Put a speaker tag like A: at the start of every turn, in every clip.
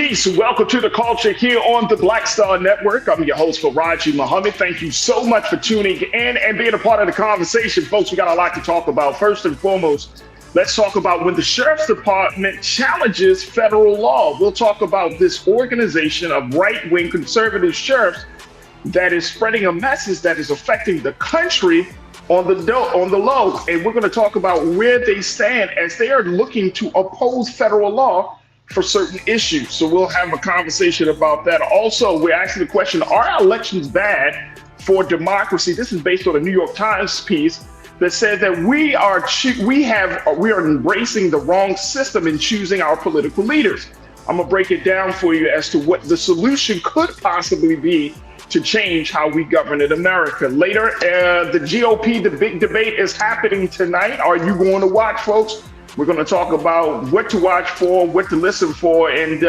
A: Peace. Welcome to the culture here on the Black Star Network. I'm your host, Farajii Muhammad. Thank you so much for tuning in and being a part of the conversation. Folks, we got a lot to talk about. First and foremost, let's talk about when the Sheriff's Department challenges federal law. We'll talk about this organization of right-wing conservative sheriffs that is spreading a message that is affecting the country on the low. And we're going to talk about where they stand as they are looking to oppose federal law for certain issues. So we'll have a conversation about that. Also, we're asking the question, are elections bad for democracy? This is based on a New York Times piece that said that we are embracing the wrong system in choosing our political leaders. I'm gonna break it down for you as to what the solution could possibly be to change how we govern in America. Later, the GOP, the big debate is happening tonight. Are you going to watch, folks? We're going to talk about what to watch for, what to listen for, and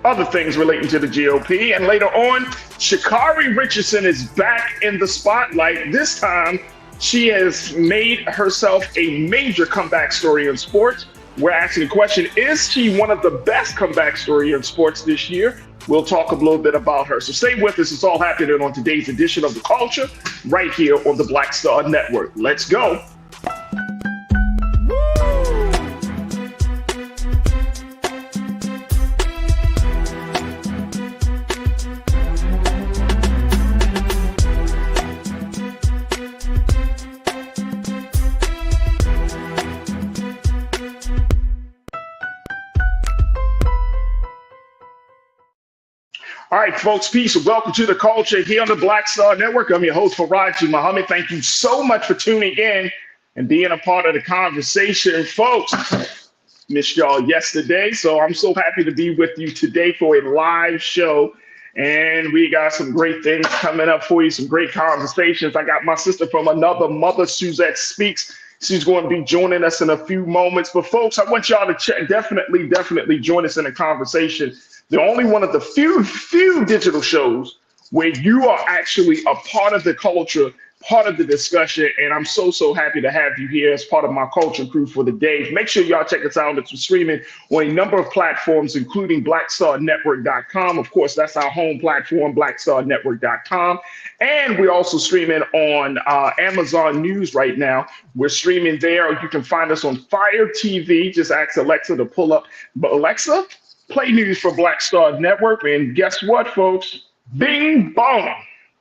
A: other things relating to the GOP. And later on, Sha'Carri Richardson is back in the spotlight. This time, she has made herself a major comeback story in sports. We're asking the question, is she one of the best comeback stories in sports this year? We'll talk a little bit about her. So stay with us. It's all happening on today's edition of The Culture right here on the Black Star Network. Let's go. All right, folks, peace and welcome to the culture here on the Black Star Network. I'm your host, Farajii Muhammad. Thank you so much for tuning in and being a part of the conversation. Folks, missed y'all yesterday, so I'm so happy to be with you today for a live show. And we got some great things coming up for you, some great conversations. I got my sister from another mother, Suzette Speaks. She's going to be joining us in a few moments. But folks, I want y'all to check, definitely join us in a conversation. They're only one of the few digital shows where you are actually a part of the culture, part of the discussion. And I'm so happy to have you here as part of my culture crew for the day. Make sure y'all check us out. It's streaming on a number of platforms, including blackstarnetwork.com. Of course, that's our home platform, blackstarnetwork.com. And we're also streaming on Amazon News right now. We're streaming there. You can find us on Fire TV. Just ask Alexa to pull up. But Alexa, play news for Black Star Network. And guess what, folks? Bing bong.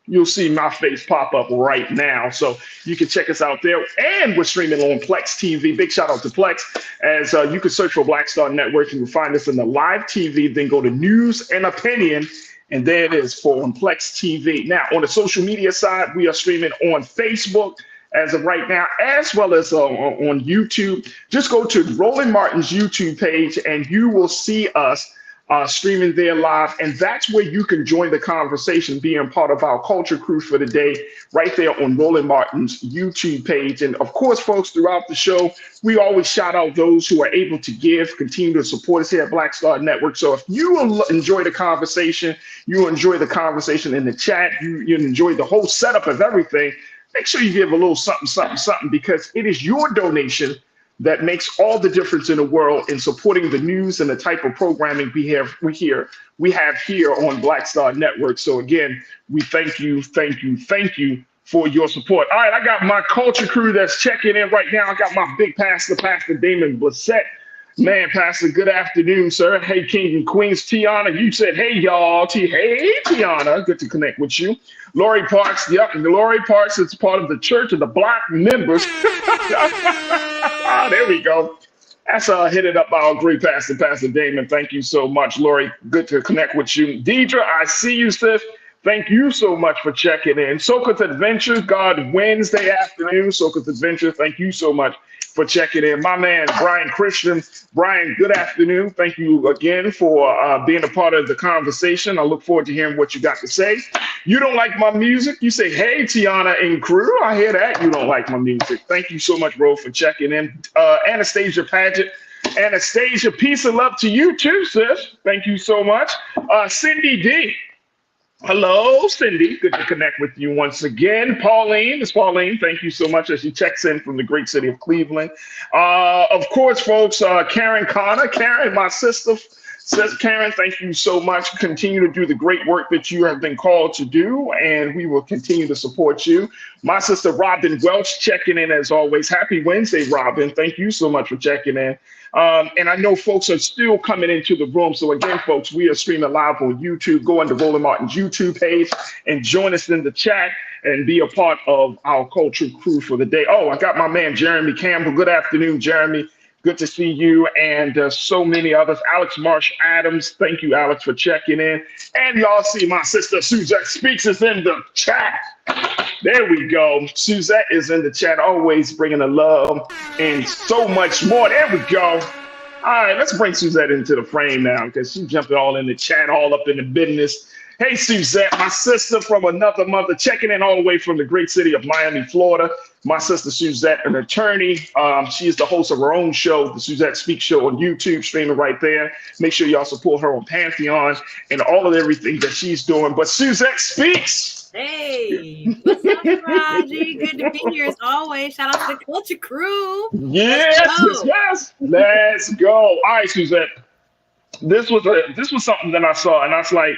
A: You'll see my face pop up right now. So you can check us out there. And we're streaming on Plex TV. Big shout out to Plex. As you can search for Black Star Network. You can find us in the live TV. Then go to News and Opinion. And there it is for on Plex TV. Now, on the social media side, we are streaming on Facebook as of right now, as well as on YouTube. Just go to Roland Martin's YouTube page and you will see us streaming there live. And that's where you can join the conversation, being part of our culture crew for the day, right there on Roland Martin's YouTube page. And of course, folks, throughout the show, we always shout out those who are able to give, continue to support us here at Black Star Network. So if you enjoy the conversation, you enjoy the conversation in the chat, you enjoy the whole setup of everything, make sure you give a little something, because it is your donation that makes all the difference in the world in supporting the news and the type of programming we have here on Black Star Network. So again, we thank you for your support. All right, I got my culture crew that's checking in right now. I got my big pastor, Pastor Damon Blissett. Man, Pastor, good afternoon, sir. Hey, King and Queens. Tiana, you said, hey, y'all. Hey, Tiana, good to connect with you. Lori Parks, yep, Lori Parks is part of the Church of the Black Members. There we go. That's hit it up by our great pastor, Pastor Damon. Thank you so much, Lori. Good to connect with you. Deidre, I see you, sis. Thank you so much for checking in. Soka's Adventures, God, Wednesday afternoon. Soka's Adventures, thank you so much for checking in. My man, Brian Christian. Brian, good afternoon. Thank you again for being a part of the conversation. I look forward to hearing what you got to say. You don't like my music? You say, hey, Tiana and crew. I hear that. You don't like my music. Thank you so much, bro, for checking in. Anastasia Paget. Anastasia, peace and love to you too, sis. Thank you so much. Cindy D. Hello, Cindy. Good to connect with you once again. Pauline, Miss Pauline, thank you so much as she checks in from the great city of Cleveland. Of course, folks, Karen Connor. Karen, my sister, Says Karen, thank you so much. Continue to do the great work that you have been called to do, and we will continue to support you. My sister Robin Welch checking in as always. Happy Wednesday, Robin. Thank you so much for checking in. And I know folks are still coming into the room. So again, folks, we are streaming live on YouTube. Go into Roland Martin's YouTube page and join us in the chat and be a part of our culture crew for the day. Oh, I got my man Jeremy Campbell. Good afternoon, Jeremy. Good to see you and so many others. Alex Marsh Adams, thank you, Alex, for checking in. And y'all see my sister Suzette Speaks is in the chat. There we go. Suzette is in the chat, always bringing the love and so much more. There we go. All right, let's bring Suzette into the frame now because she jumped all in the chat, all up in the business. Hey, Suzette, my sister from another mother, checking in all the way from the great city of Miami, Florida. My sister Suzette, an attorney. She is the host of her own show, the Suzette Speaks Show on YouTube, streaming right there. Make sure y'all support her on Pantheon and all of everything that she's doing. But Suzette Speaks.
B: Hey, what's up, Farajii? Good to be here as always. Shout out to the culture crew.
A: Yes. Let's go. All right, Suzette. This was something that I saw, and I was like,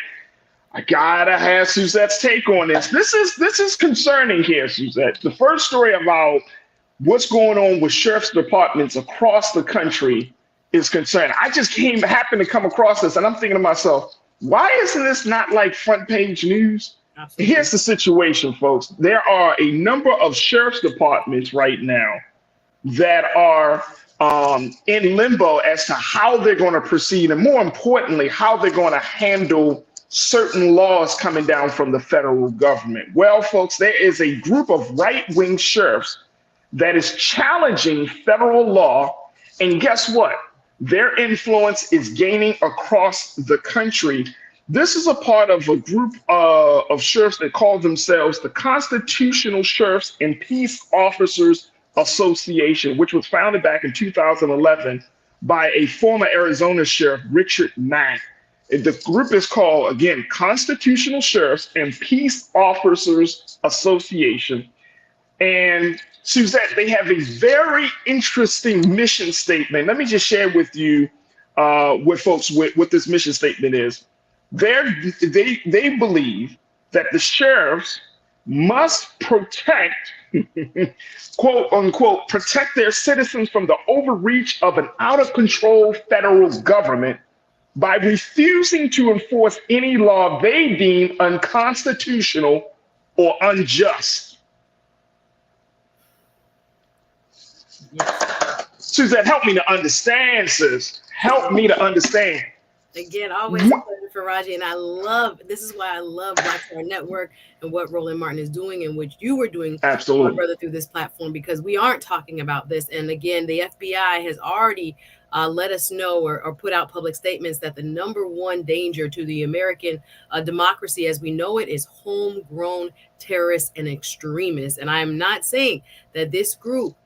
A: I gotta have Suzette's take on this. This is concerning here, Suzette. The first story about what's going on with sheriff's departments across the country is concerning. I just happened to come across this, and I'm thinking to myself, why isn't this not like front page news? Absolutely. Here's the situation, folks. There are a number of sheriff's departments right now that are in limbo as to how they're going to proceed, and more importantly, how they're going to handle certain laws coming down from the federal government. Well, folks, there is a group of right-wing sheriffs that is challenging federal law. And guess what? Their influence is gaining across the country. This is a part of a group of sheriffs that call themselves the Constitutional Sheriffs and Peace Officers Association, which was founded back in 2011 by a former Arizona sheriff, Richard Mack. The group is called, again, Constitutional Sheriffs and Peace Officers Association. And Suzette, they have a very interesting mission statement. Let me just share with you, with folks, what this mission statement is. They believe that the sheriffs must protect, quote unquote, protect their citizens from the overreach of an out of control federal government by refusing to enforce any law they deem unconstitutional or unjust. Yes. Suzette, help me to understand, sis. Help me to understand.
B: Again, always a pleasure, Farajii, and this is why I love Black Star Network and what Roland Martin is doing and what you were doing,
A: absolutely,
B: brother, through this platform, because we aren't talking about this. And again, the FBI has already let us know or put out public statements that the number one danger to the American democracy as we know it is homegrown terrorists and extremists. And I am not saying that this group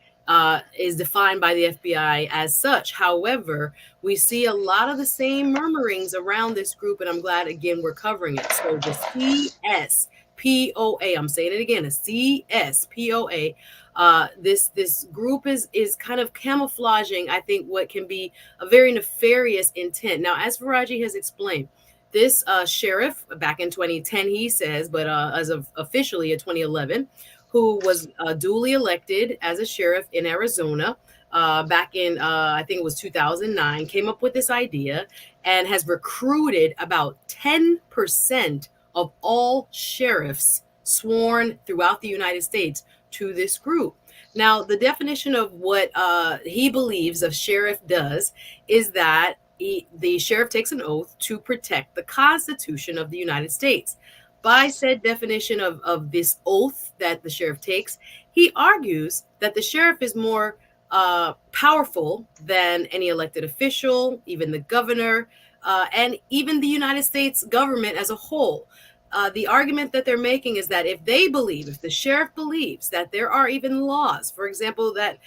B: is defined by the FBI as such. However, we see a lot of the same murmurings around this group, and I'm glad, again, we're covering it. So the CSPOA, I'm saying it again, the CSPOA, this group is kind of camouflaging, I think, what can be a very nefarious intent. Now, as Farajii has explained, this sheriff back in 2010, he says, but as of officially in 2011, who was duly elected as a sheriff in Arizona back in, I think it was 2009, came up with this idea and has recruited about 10% of all sheriffs sworn throughout the United States to this group. Now, the definition of what he believes a sheriff does is that the sheriff takes an oath to protect the Constitution of the United States. By said definition of this oath that the sheriff takes, he argues that the sheriff is more powerful than any elected official, even the governor, and even the United States government as a whole. The argument that they're making is that if the sheriff believes that there are even laws, for example, that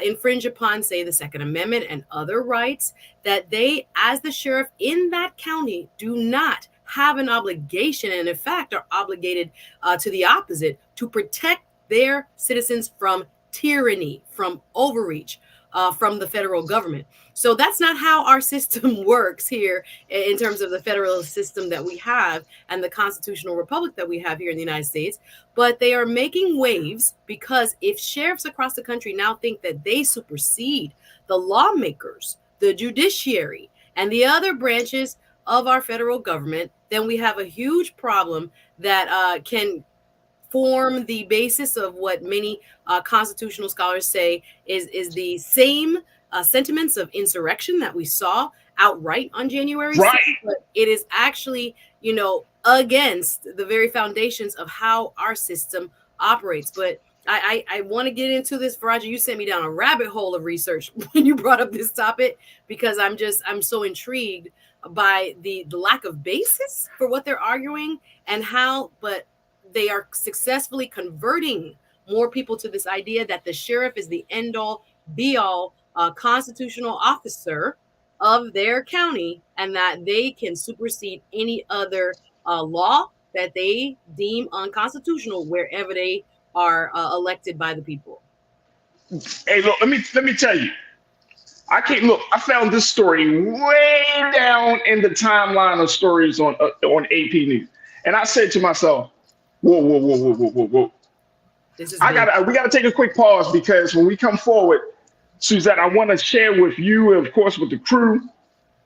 B: infringe upon, say, the Second Amendment and other rights, that they, as the sheriff in that county, do not have an obligation, and in fact are obligated to the opposite, to protect their citizens from tyranny, from overreach, from the federal government. So that's not how our system works here in terms of the federal system that we have and the constitutional republic that we have here in the United States. But they are making waves because if sheriffs across the country now think that they supersede the lawmakers, the judiciary, and the other branches of our federal government, then we have a huge problem that can form the basis of what many constitutional scholars say is the same sentiments of insurrection that we saw outright on January 6th, but it is actually, against the very foundations of how our system operates. But I want to get into this, Farajii. You sent me down a rabbit hole of research when you brought up this topic, because I'm so intrigued by the lack of basis for what they're arguing and how, but they are successfully converting more people to this idea that the sheriff is the end-all, be-all constitutional officer of their county, and that they can supersede any other law that they deem unconstitutional wherever they are elected by the people.
A: Hey, look, let me tell you. I found this story way down in the timeline of stories on AP News, and I said to myself, whoa. We gotta take a quick pause, because when we come forward, Suzette, I want to share with you and of course with the crew,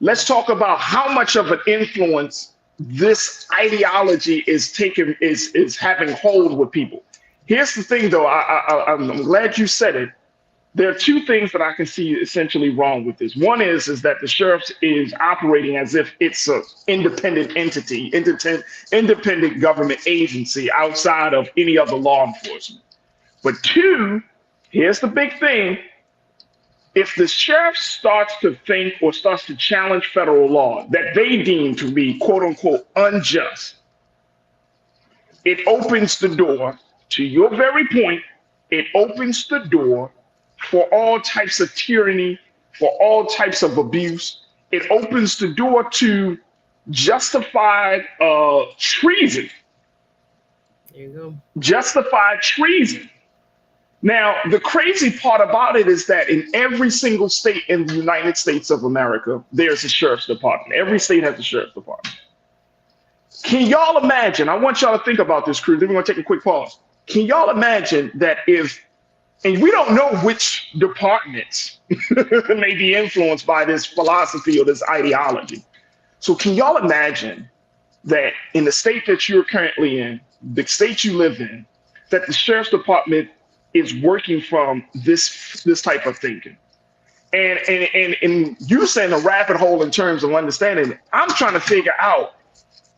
A: let's talk about how much of an influence this ideology is having hold with people. Here's the thing though, I'm glad you said it. There are two things that I can see essentially wrong with this. One is that the sheriff is operating as if it's an independent entity, independent government agency outside of any other law enforcement. But two, here's the big thing. If the sheriff starts to think or starts to challenge federal law that they deem to be quote unquote unjust, it opens the door, to your very point, it opens the door for all types of tyranny, for all types of abuse. It opens the door to justified treason.
B: There you go.
A: Justified treason. Now, the crazy part about it is that in every single state in the United States of America, there's a sheriff's department. Every state has a sheriff's department. Can y'all imagine? I want y'all to think about this, crew. Then we're going to take a quick pause. Can y'all imagine that and we don't know which departments may be influenced by this philosophy or this ideology. So can y'all imagine that in the state that you're currently in, the state you live in, that the sheriff's department is working from this type of thinking? And you saying a rabbit hole in terms of understanding, I'm trying to figure out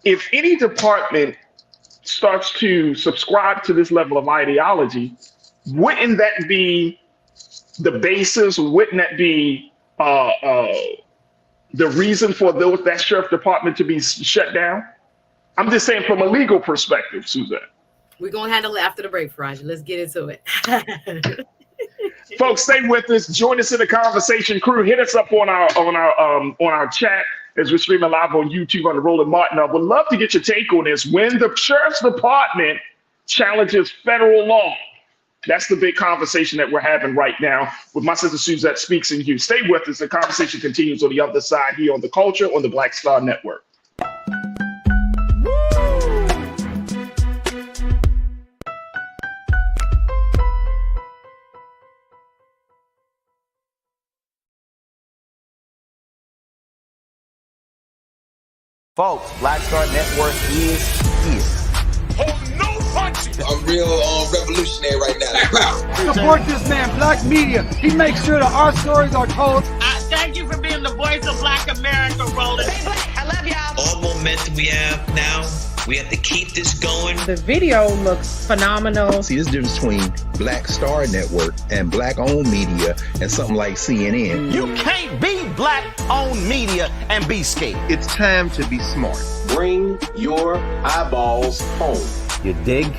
A: if any department starts to subscribe to this level of ideology, wouldn't that be the basis? Wouldn't that be the reason for that sheriff department to be shut down? I'm just saying from a legal perspective, Suzette.
B: We're going to handle it after the break, Farajii. Let's get into it.
A: Folks, stay with us. Join us in the conversation. Crew, hit us up on our chat as we're streaming live on YouTube on the Roland Martin. I would love to get your take on this. When the sheriff's department challenges federal law, that's the big conversation that we're having right now with my sister Suzette Speaks and you. Stay with us. The conversation continues on the other side here on The Culture on the Black Star Network.
C: Folks, Black Star Network is here.
D: Oh, no punching!
E: I'm real revolutionary right now.
F: Support this man, Black Media. He makes sure that our stories are told.
D: Thank you for being the voice of Black America, Roland.
G: Stay black. I love y'all.
H: All momentum we have now, we have to keep this going.
I: The video looks phenomenal.
J: See, this difference between Black Star Network and black-owned media and something like CNN.
D: You can't be black-owned media and be scared.
J: It's time to be smart.
E: Bring your eyeballs home.
C: You dig?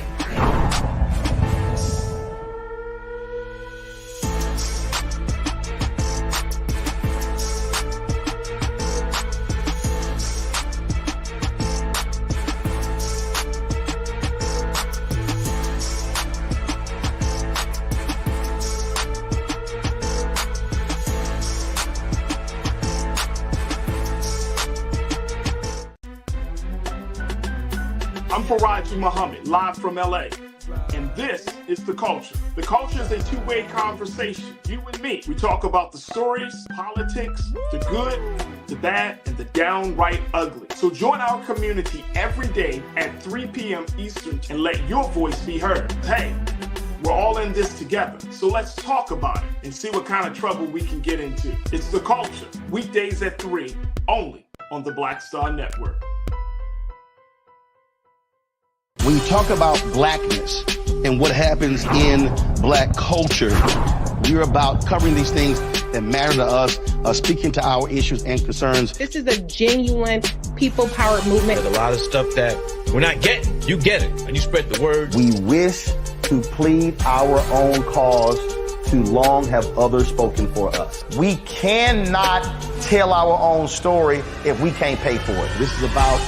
A: Farajii Muhammad, live from LA. And this is The Culture. The Culture is a two-way conversation. You and me. We talk about the stories, politics, the good, the bad, and the downright ugly. So join our community every day at 3 p.m. Eastern and let your voice be heard. Hey, we're all in this together. So let's talk about it and see what kind of trouble we can get into. It's The Culture, weekdays at 3, only on the Black Star Network.
D: When you talk about blackness and what happens in black culture, we're about covering these things that matter to us, speaking to our issues and concerns.
I: This is a genuine people-powered movement.
H: There's a lot of stuff that we're not getting. You get it, and you spread the word.
C: We wish to plead our own cause. Too long have others spoken for us. We cannot tell our own story if we can't pay for it.
D: This is about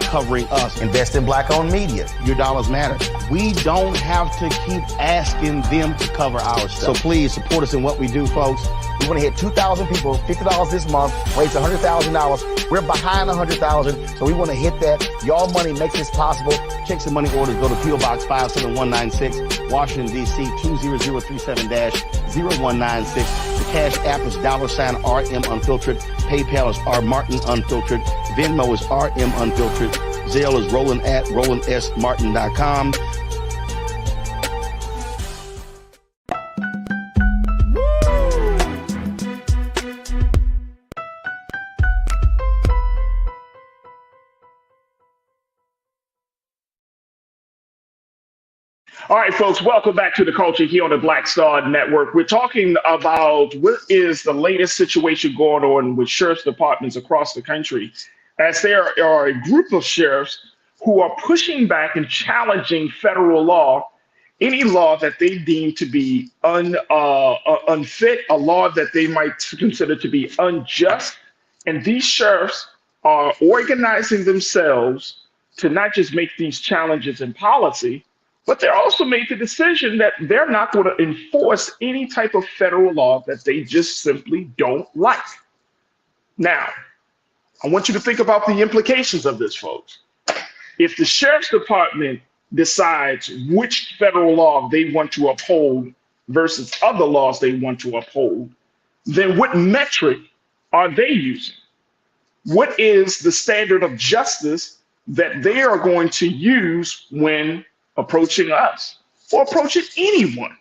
D: covering us.
C: Invest in black-owned media.
D: Your dollars matter. We don't have to keep asking them to cover our stuff. So please support us in what we do, folks.
C: We want to hit 2,000 people, $50 this month, raise $100,000. We're behind 100,000, so we want to hit that. Y'all money makes this possible.
D: Checks and money orders go to P.O. Box 57196, Washington, D.C. 20037-0196. The Cash App is $RM Unfiltered. PayPal is R Martin Unfiltered. Venmo is RM Unfiltered. Zelle is Roland at RolandSMartin.com.
A: All right, folks, welcome back to The Culture here on the Black Star Network. We're talking about what is the latest situation going on with sheriff's departments across the country, as there are a group of sheriffs who are pushing back and challenging federal law, any law that they deem to be unfit, a law that they might consider to be unjust. And these sheriffs are organizing themselves to not just make these challenges in policy, but they're also made the decision that they're not going to enforce any type of federal law that they just simply don't like. Now, I want you to think about the implications of this, folks. If the sheriff's department decides which federal law they want to uphold versus other laws they want to uphold, then what metric are they using? What is the standard of justice that they are going to use when approaching us or approaching anyone?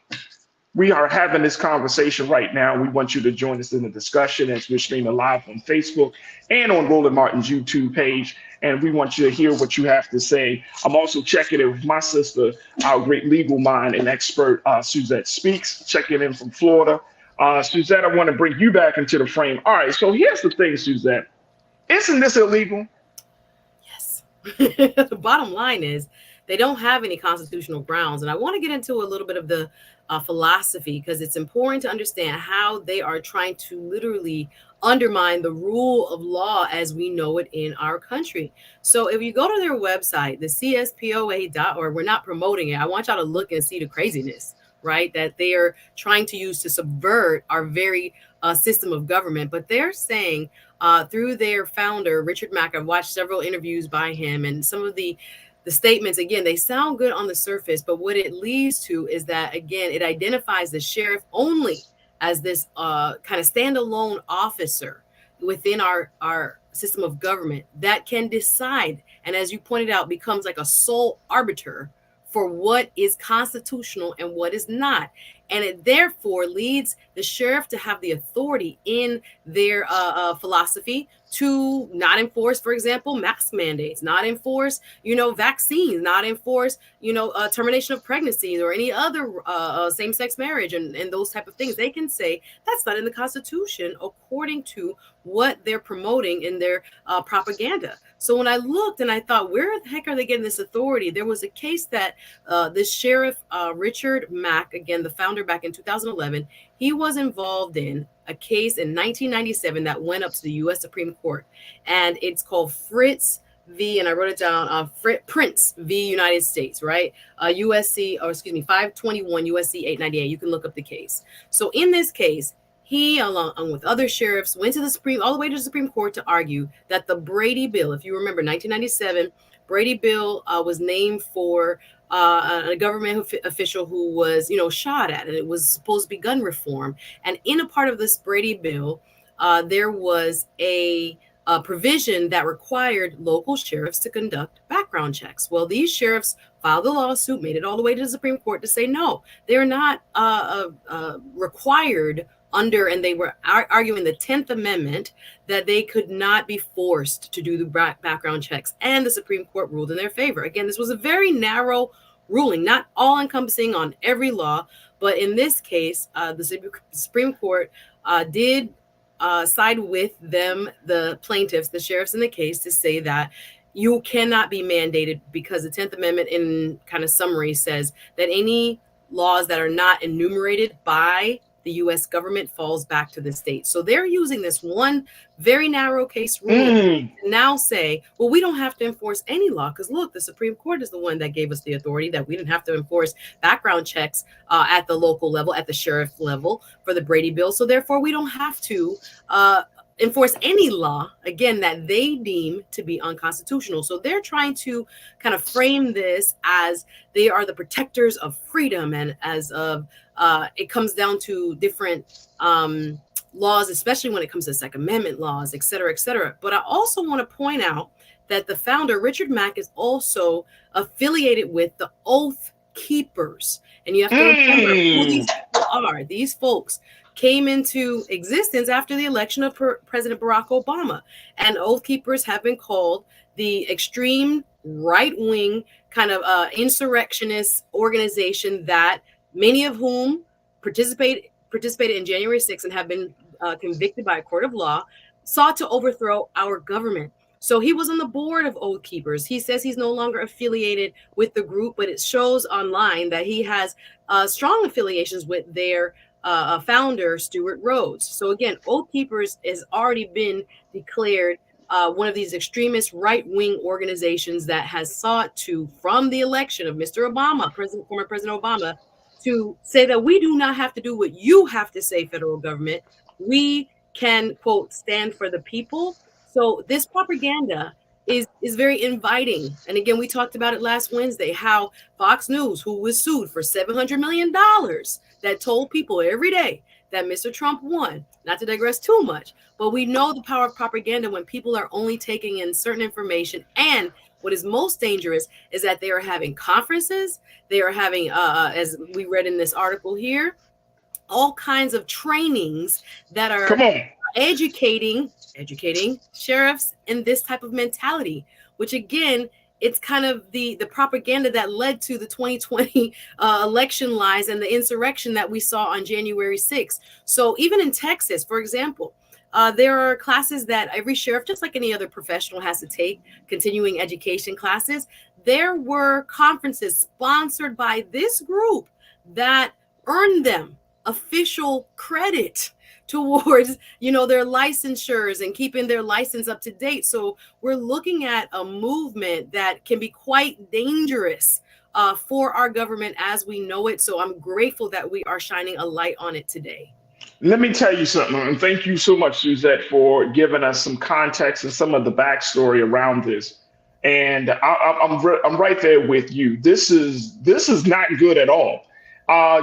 A: We are having this conversation right now. We want you to join us in the discussion as we're streaming live on Facebook and on Roland Martin's YouTube page. And we want you to hear what you have to say. I'm also checking in with my sister, our great legal mind and expert, Suzette Speaks, checking in from Florida. Suzette, I want to bring you back into the frame. All right, so here's the thing, Suzette. Isn't this illegal?
B: Yes. The bottom line is, they don't have any constitutional grounds. And I want to get into a little bit of the philosophy, because it's important to understand how they are trying to literally undermine the rule of law as we know it in our country. So if you go to their website, the CSPOA.org, we're not promoting it. I want y'all to look and see the craziness, right, that they are trying to use to subvert our very system of government. But they're saying through their founder, Richard Mack, I've watched several interviews by him, and some of the statements, again, they sound good on the surface, but what it leads to is that, again, it identifies the sheriff only as this kind of standalone officer within our system of government that can decide, and as you pointed out, becomes like a sole arbiter for what is constitutional and what is not. And it therefore leads the sheriff to have the authority in their philosophy to not enforce, for example, mask mandates, not enforce, vaccines, not enforce, termination of pregnancies or any other same-sex marriage and those type of things. They can say that's not in the Constitution according to what they're promoting in their propaganda. So when I looked and I thought, where the heck are they getting this authority? There was a case that this sheriff, Richard Mack, again, the founder back in 2011, he was involved in a case in 1997 that went up to the U.S. Supreme Court. And it's called Prince v. United States, right? USC, 521 USC 898. You can look up the case. So in this case, he, along with other sheriffs, went to all the way to the Supreme Court to argue that the Brady Bill, if you remember 1997, Brady bill was named for a government official who was, shot at, and it was supposed to be gun reform. And in a part of this Brady bill, there was a provision that required local sheriffs to conduct background checks. Well, these sheriffs filed a lawsuit, made it all the way to the Supreme Court to say no, they're not required under, and they were arguing the 10th Amendment that they could not be forced to do the background checks. And the Supreme Court ruled in their favor. Again, this was a very narrow ruling, not all encompassing on every law. But in this case, the Supreme Court did side with them, the plaintiffs, the sheriffs in the case, to say that you cannot be mandated, because the 10th Amendment in kind of summary says that any laws that are not enumerated by the U.S. government falls back to the state. So they're using this one very narrow case ruling to now say, well, we don't have to enforce any law, because look, the Supreme Court is the one that gave us the authority that we didn't have to enforce background checks at the local level, at the sheriff level for the Brady bill. So therefore, we don't have to enforce any law, again, that they deem to be unconstitutional. So they're trying to kind of frame this as they are the protectors of freedom, and as of it comes down to different laws, especially when it comes to Second Amendment laws, et cetera, et cetera. But I also want to point out that the founder, Richard Mack, is also affiliated with the Oath Keepers. And you have to remember who these people are. These folks came into existence after the election of President Barack Obama. And Oath Keepers have been called the extreme right-wing kind of insurrectionist organization that many of whom participated in January 6th and have been convicted by a court of law, sought to overthrow our government. So he was on the board of Oath Keepers. He says he's no longer affiliated with the group, but it shows online that he has strong affiliations with their founder, Stuart Rhodes. So again, Oath Keepers has already been declared one of these extremist right-wing organizations that has sought to, from the election of Mr. Obama, former President Obama, to say that we do not have to do what you have to say, federal government. We can, quote, stand for the people. So this propaganda is very inviting. And again, we talked about it last Wednesday, how Fox News, who was sued for $700 million, that told people every day that Mr. Trump won. Not to digress too much, but we know the power of propaganda when people are only taking in certain information. And what is most dangerous is that they are having conferences. They are having, as we read in this article here, all kinds of trainings that are educating sheriffs in this type of mentality, which again, it's kind of the propaganda that led to the 2020 election lies and the insurrection that we saw on January 6th. So even in Texas, for example, there are classes that every sheriff, just like any other professional, has to take, continuing education classes. There were conferences sponsored by this group that earned them official credit towards, their licensures and keeping their license up to date. So we're looking at a movement that can be quite dangerous for our government as we know it. So I'm grateful that we are shining a light on it today.
A: Let me tell you something, and thank you so much, Suzette, for giving us some context and some of the backstory around this. And I'm right there with you. This is not good at all.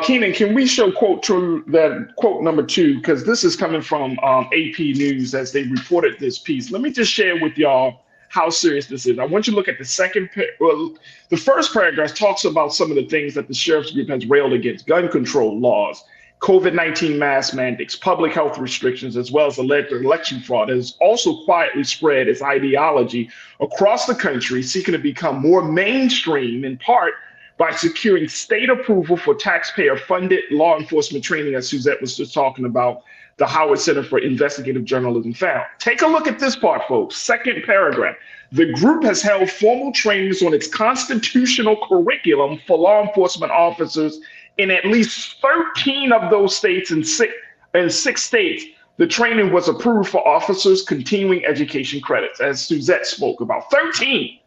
A: Keenan, can we show quote number 2? Because this is coming from AP News as they reported this piece. Let me just share with y'all how serious this is. I want you to look at the first paragraph talks about some of the things that the sheriff's group has railed against: gun control laws, COVID-19 mask mandates, public health restrictions, as well as alleged election fraud. Has also quietly spread its ideology across the country, seeking to become more mainstream, in part by securing state approval for taxpayer-funded law enforcement training, as Suzette was just talking about, the Howard Center for Investigative Journalism found. Take a look at this part, folks. Second paragraph. The group has held formal trainings on its constitutional curriculum for law enforcement officers in at least 13 of those states and six states. The training was approved for officers' continuing education credits, as Suzette spoke about. 13.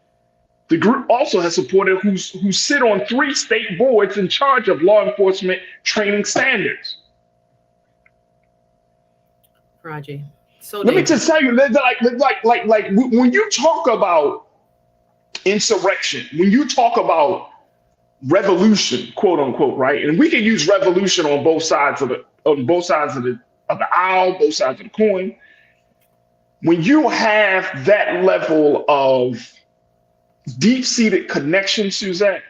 A: The group also has supported who sit on 3 state boards in charge of law enforcement training standards.
B: Farajii. So
A: let me just tell you, like when you talk about insurrection, when you talk about revolution, quote unquote, right? And we can use revolution on both sides of the aisle, both sides of the coin. When you have that level of deep-seated connection, Suzette,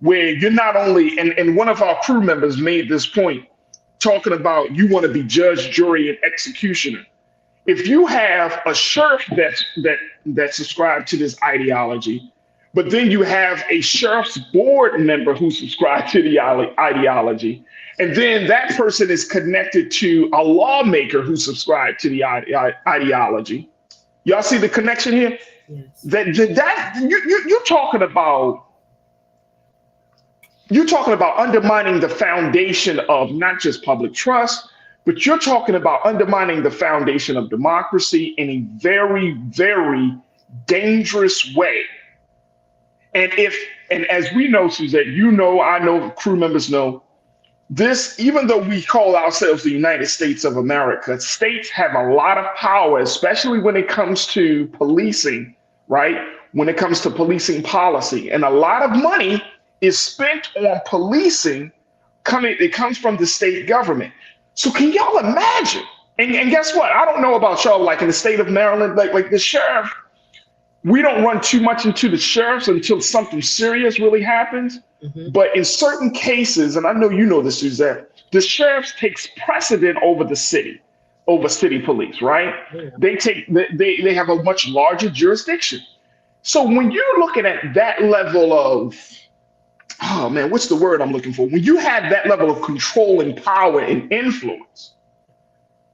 A: where you're not only, and one of our crew members made this point, talking about you want to be judge, jury, and executioner. If you have a sheriff that's subscribed to this ideology, but then you have a sheriff's board member who subscribed to the ideology, and then that person is connected to a lawmaker who subscribed to the ideology. Y'all see the connection here?
B: Yes.
A: You're talking about undermining the foundation of not just public trust, but you're talking about undermining the foundation of democracy in a very, very dangerous way. And as we know, Suzette, you know, I know, crew members know, this, even though we call ourselves the United States of America, states have a lot of power, especially when it comes to policing, right? When it comes to policing policy. And a lot of money is spent on policing. It comes from the state government. So can y'all imagine? And guess what? I don't know about y'all, like in the state of Maryland, like the sheriff, we don't run too much into the sheriffs until something serious really happens. Mm-hmm. But in certain cases, and I know you know this, Suzette, the sheriffs takes precedent over the city, over city police, right? Yeah. They have a much larger jurisdiction. So when you're looking at that level of, oh man, what's the word I'm looking for? When you have that level of control and power and influence,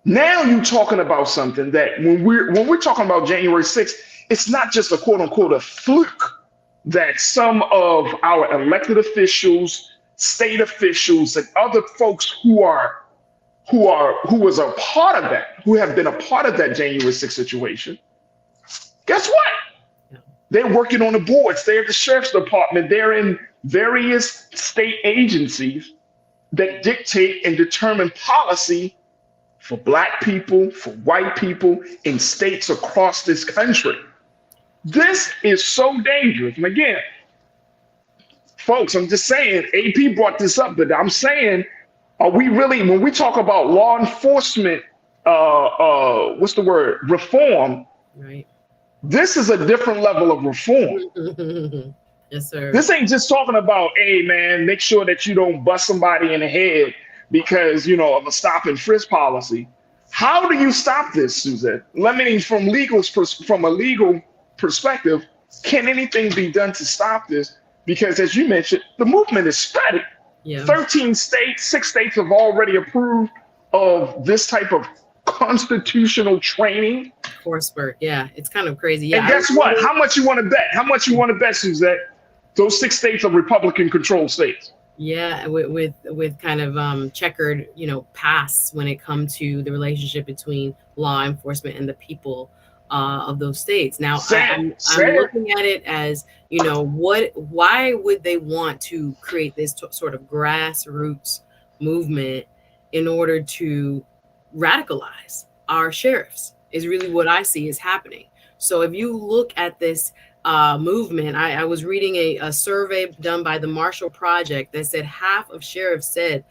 A: now you're talking about something that when we're talking about January 6th, it's not just a quote unquote a fluke that some of our elected officials, state officials, and other folks who was a part of that, who have been a part of that January 6th situation, guess what? They're working on the boards. They're at the sheriff's department. They're in various state agencies that dictate and determine policy for Black people, for white people in states across this country. This is so dangerous. And again, folks, I'm just saying, AP brought this up, but I'm saying, are we really, when we talk about law enforcement, what's the word? Reform.
B: Right.
A: This is a different level of reform.
B: Yes, sir.
A: This ain't just talking about, hey, man, make sure that you don't bust somebody in the head because, you know, of a stop and frisk policy. How do you stop this, Suzette? Let me, from a legal perspective, can anything be done to stop this? Because as you mentioned, the movement is spreading. Yeah. 13 states, 6 states have already approved of this type of constitutional training.
B: Coursework, yeah, it's kind of crazy. Yeah.
A: And guess what? How much you want to bet? How much you want to bet, Suzette? Those 6 states are Republican-controlled states.
B: Yeah, with kind of checkered, you know, pasts when it comes to the relationship between law enforcement and the people of those states. Now, I'm looking at it as, you know, why would they want to create this sort of grassroots movement in order to radicalize our sheriffs is really what I see is happening. So if you look at this movement, I was reading a survey done by the Marshall Project that said half of sheriffs said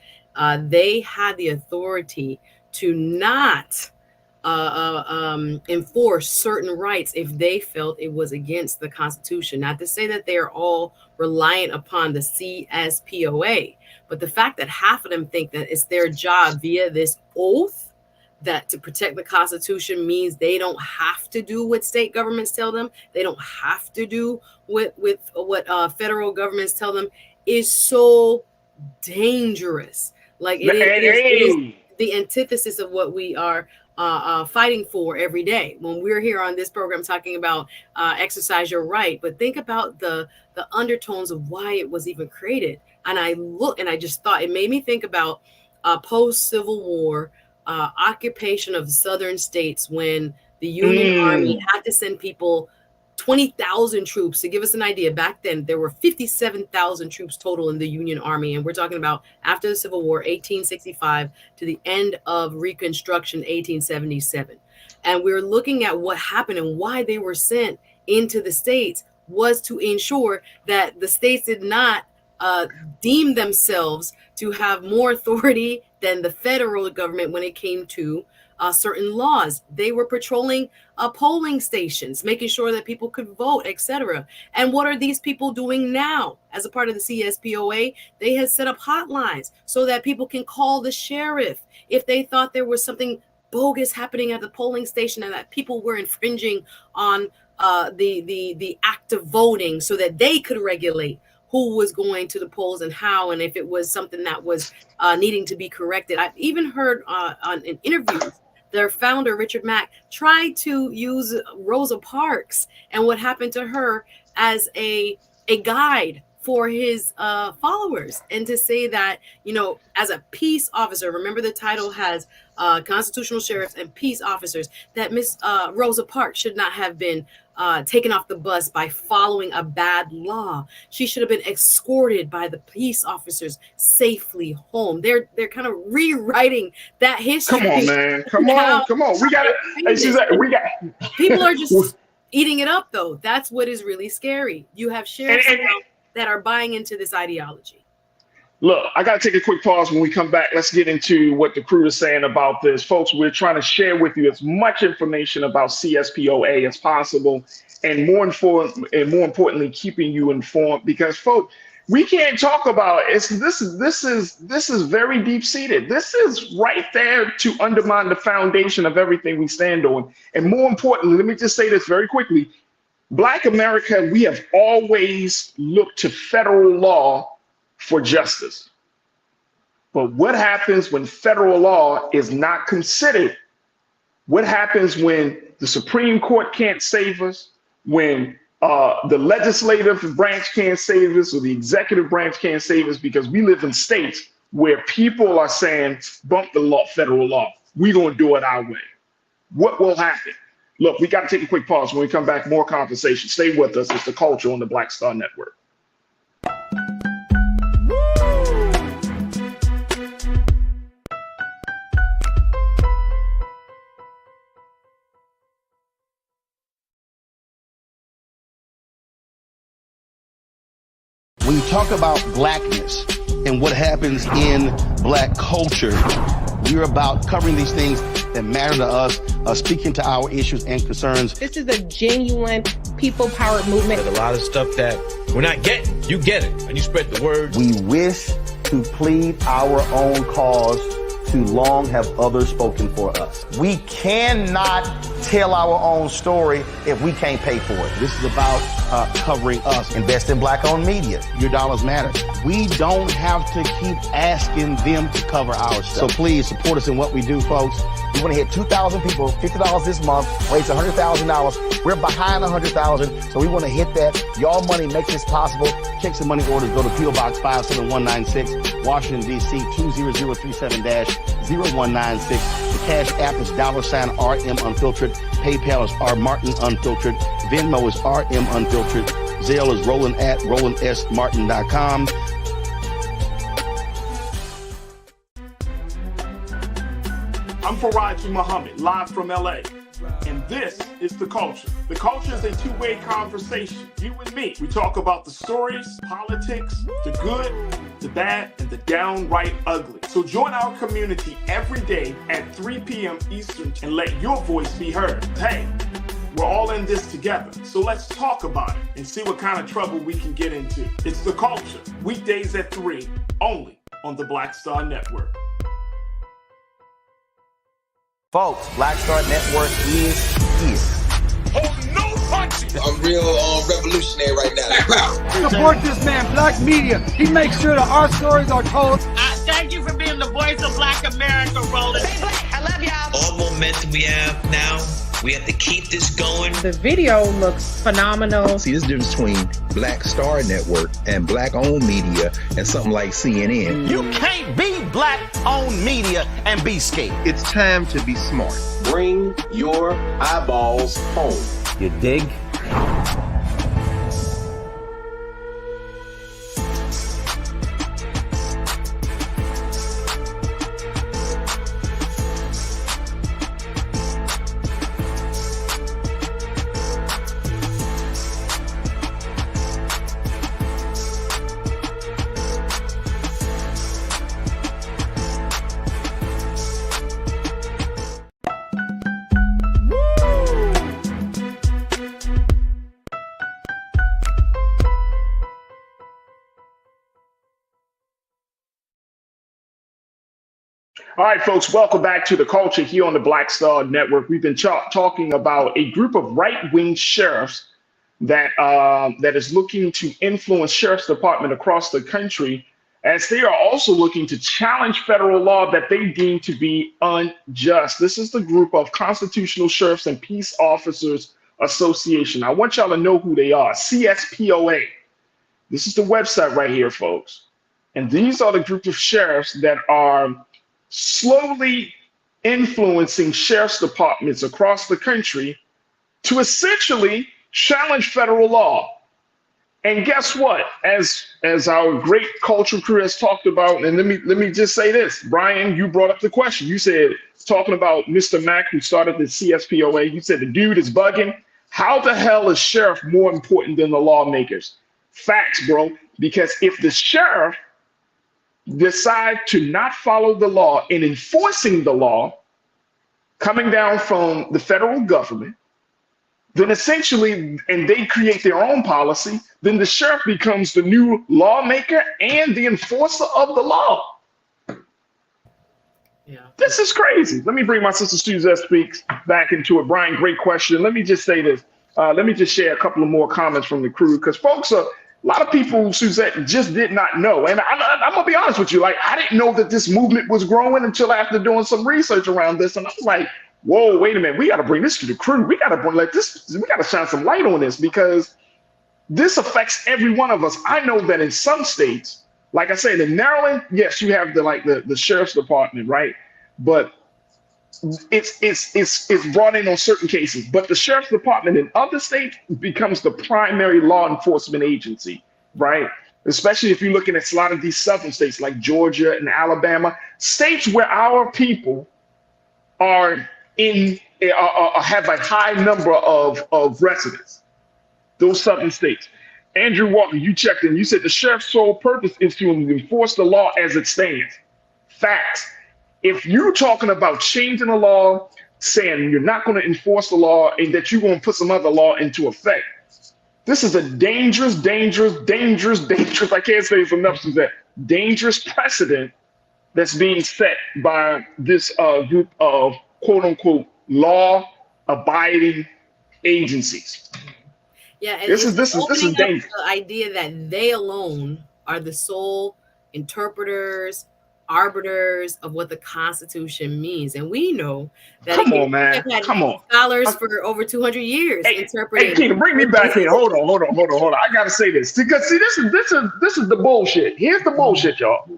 B: they had the authority to not enforce certain rights if they felt it was against the Constitution. Not to say that they are all reliant upon the CSPOA, but the fact that half of them think that it's their job via this oath that to protect the Constitution means they don't have to do what state governments tell them. They don't have to do what federal governments tell them is so dangerous. Like it is the antithesis of what we are fighting for every day when we're here on this program talking about exercise your right. But think about the undertones of why it was even created. And I just thought it made me think about post-Civil War occupation of the southern states when the Union Army had to send people 20,000 troops. To give us an idea, back then there were 57,000 troops total in the Union Army, and we're talking about after the Civil War, 1865 to the end of Reconstruction, 1877. And we're looking at what happened and why they were sent into the states was to ensure that the states did not deem themselves to have more authority than the federal government when it came to certain laws. They were patrolling polling stations, making sure that people could vote, etc. And what are these people doing now? As a part of the CSPOA, they had set up hotlines so that people can call the sheriff if they thought there was something bogus happening at the polling station and that people were infringing on the act of voting, so that they could regulate who was going to the polls and how, and if it was something that was needing to be corrected. I've even heard in interviews, their founder, Richard Mack, tried to use Rosa Parks and what happened to her as a guide for his followers, and to say that, as a peace officer, remember the title has constitutional sheriffs and peace officers, that Miss Rosa Parks should not have been taken off the bus by following a bad law. She should have been escorted by the peace officers safely home. They're kind of rewriting that history.
A: Come on, man. Come on. We got it.
B: People are just eating it up, though. That's what is really scary. You have sheriffs that are buying into this ideology.
A: Look, I got to take a quick pause. When we come back, let's get into what the crew is saying about this. Folks, we're trying to share with you as much information about CSPOA as possible, and more importantly, keeping you informed, because, folks, we can't talk about it. This is very deep-seated. This is right there to undermine the foundation of everything we stand on. And more importantly, let me just say this very quickly. Black America, we have always looked to federal law for justice. But what happens when federal law is not considered? What happens when the Supreme Court can't save us, when the legislative branch can't save us, or the executive branch can't save us, because we live in states where people are saying, bump the law, federal law. We're going to do it our way. What will happen? Look, we got to take a quick pause. When we come back, more conversation. Stay with us. It's The Culture on the Black Star Network.
D: When you talk about blackness and what happens in black culture, we're about covering these things that matter to us, speaking to our issues and concerns.
I: This is a genuine people-powered movement.
H: There's a lot of stuff that we're not getting. You get it, and you spread the word.
C: We wish to plead our own cause. Too long have others spoken for us. We cannot tell our own story if we can't pay for it.
D: This is about covering us.
C: Invest in black-owned media.
D: Your dollars matter. We don't have to keep asking them to cover our stuff. So please support us in what we do, folks.
C: We want to hit 2,000 people, $50 this month, raise $100,000. We're behind 100,000, so we want to hit that. Y'all money makes this possible.
D: Check some money orders. Go to P.O. Box 57196, Washington, D.C. 20037-0196. The Cash App is $RM Unfiltered. PayPal is R Martin Unfiltered. Venmo is RM Unfiltered. Zelle is roland@rolandsmartin.com.
A: I'm Farajii Muhammad, live from LA. And this is The Culture. The Culture is a two-way conversation. You and me. We talk about the stories, politics, the good, the bad, and the downright ugly. So join our community every day at 3 p.m. Eastern and let your voice be heard. Hey, we're all in this together. So let's talk about it and see what kind of trouble we can get into. It's The Culture, weekdays at 3, only on the Black Star Network.
C: Folks, Black Star Network is here.
E: Oh, no punching! I'm real revolutionary right now.
F: Support this man, Black Media. He makes sure that our stories are told.
G: Thank you for being the voice of Black America, Roland.
I: Stay black. I love y'all.
H: All momentum we have now, we have to keep this going.
I: The video looks phenomenal.
J: See, this difference between Black Star Network and black-owned media and something like CNN.
C: You can't be black-owned media and be scared.
J: It's time to be smart.
E: Bring your eyeballs home.
C: You dig?
A: All right, folks, welcome back to the culture here on the Black Star Network. We've been talking about a group of right-wing sheriffs that is looking to influence sheriff's department across the country, as they are also looking to challenge federal law that they deem to be unjust. This is the group of Constitutional Sheriffs and Peace Officers Association. I want y'all to know who they are. CSPOA. This is the website right here, folks. And these are the group of sheriffs that are slowly influencing sheriff's departments across the country to essentially challenge federal law. And guess what? As our great culture crew has talked about, and let me just say this, Brian, you brought up the question. You said, talking about Mr. Mack, who started the CSPOA, you said the dude is bugging. How the hell is sheriff more important than the lawmakers? Facts, bro. Because if the sheriff decide to not follow the law in enforcing the law coming down from the federal government, then essentially, and they create their own policy, then the sheriff becomes the new lawmaker and the enforcer of the law.
B: Yeah.
A: This is crazy. Let me bring my sister Suzette Speaks back into it. Brian, great question. Let me just say this. Let me just share a couple of more comments from the crew, because folks are, a lot of people, Suzette, just did not know. And I'm going to be honest with you. Like, I didn't know that this movement was growing until after doing some research around this. And I was like, whoa, wait a minute. We got to bring this to the crew. We got to shine some light on this, because this affects every one of us. I know that in some states, like I said, in Maryland, yes, you have the sheriff's department, right? But it's brought in on certain cases, but the sheriff's department in other states becomes the primary law enforcement agency, right? Especially if you're looking at a lot of these southern states like Georgia and Alabama, states where our people are have a high number of residents, those southern states. Andrew Walker, you checked in, you said the sheriff's sole purpose is to enforce the law as it stands. Facts. If you're talking about changing the law, saying you're not going to enforce the law and that you're going to put some other law into effect, this is a dangerous, I can't say it's enough to that, dangerous precedent that's being set by this group of quote unquote law-abiding agencies.
B: Yeah, and
A: this is dangerous.
B: The idea that they alone are the sole interpreters, arbiters of what the Constitution means, and we know that scholars for over 200 years interpreting.
A: Hey, Keena, bring me back in. Hold on. I gotta say this, because see, this is the bullshit. Here's the bullshit, y'all.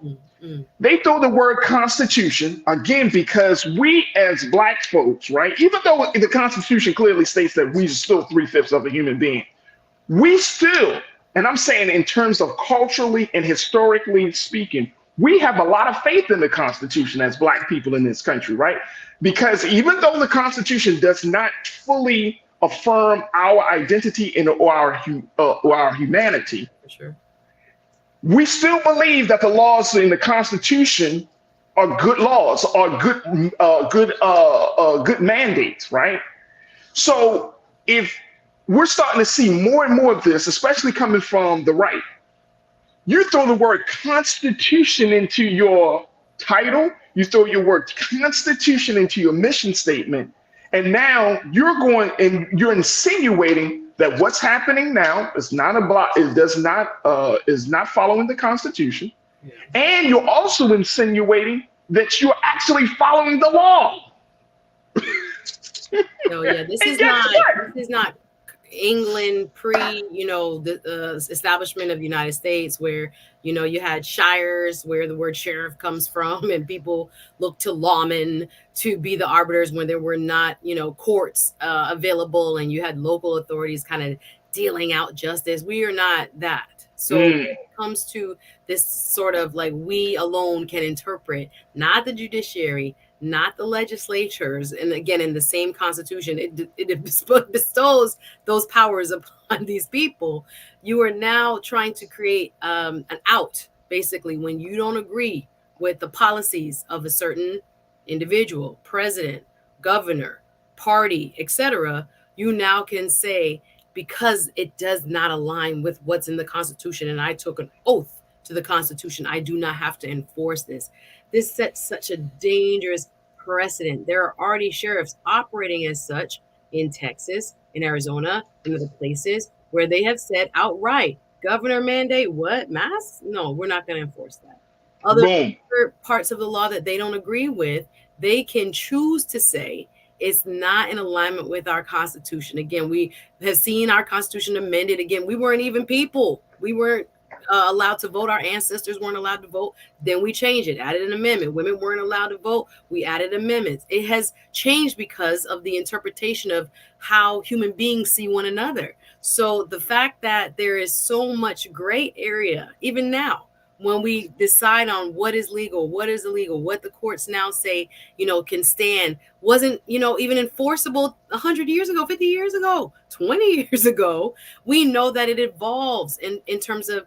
A: They throw the word Constitution again because we as Black folks, right? Even though the Constitution clearly states that we are still 3/5 of a human being, we still, and I'm saying in terms of culturally and historically speaking, we have a lot of faith in the Constitution as Black people in this country, right? Because even though the Constitution does not fully affirm our identity or our humanity,
B: for sure,
A: we still believe that the laws in the Constitution are good laws, are good mandates, right? So if we're starting to see more and more of this, especially coming from the right, you throw the word Constitution into your title, you throw your word Constitution into your mission statement, and now you're insinuating that what's happening now is not following the Constitution, and you're also insinuating that you're actually following the law.
B: So yeah, this is not England pre, the establishment of the United States, where, you had shires where the word sheriff comes from, and people looked to lawmen to be the arbiters when there were not, courts available, and you had local authorities kind of dealing out justice. We are not that. So when it comes to this sort of like, we alone can interpret, not the judiciary, not the legislatures, and again, in the same Constitution, it bestows those powers upon these people. You are now trying to create an out, basically, when you don't agree with the policies of a certain individual, president, governor, party, etc. You now can say, because it does not align with what's in the Constitution, and I took an oath to the Constitution. I do not have to enforce this. This sets such a dangerous precedent. There are already sheriffs operating as such in Texas, in Arizona, and other places where they have said outright, governor mandate, what, masks? No, we're not going to enforce that. Other parts of the law that they don't agree with, they can choose to say it's not in alignment with our Constitution. Again, we have seen our Constitution amended. Again, we weren't even people. We weren't allowed to vote. Our ancestors weren't allowed to vote. Then we changed it, added an amendment. Women weren't allowed to vote. We added amendments. It has changed because of the interpretation of how human beings see one another. So the fact that there is so much gray area, even now, when we decide on what is legal, what is illegal, what the courts now say, can stand, wasn't, even enforceable 100 years ago, 50 years ago, 20 years ago. We know that it evolves in terms of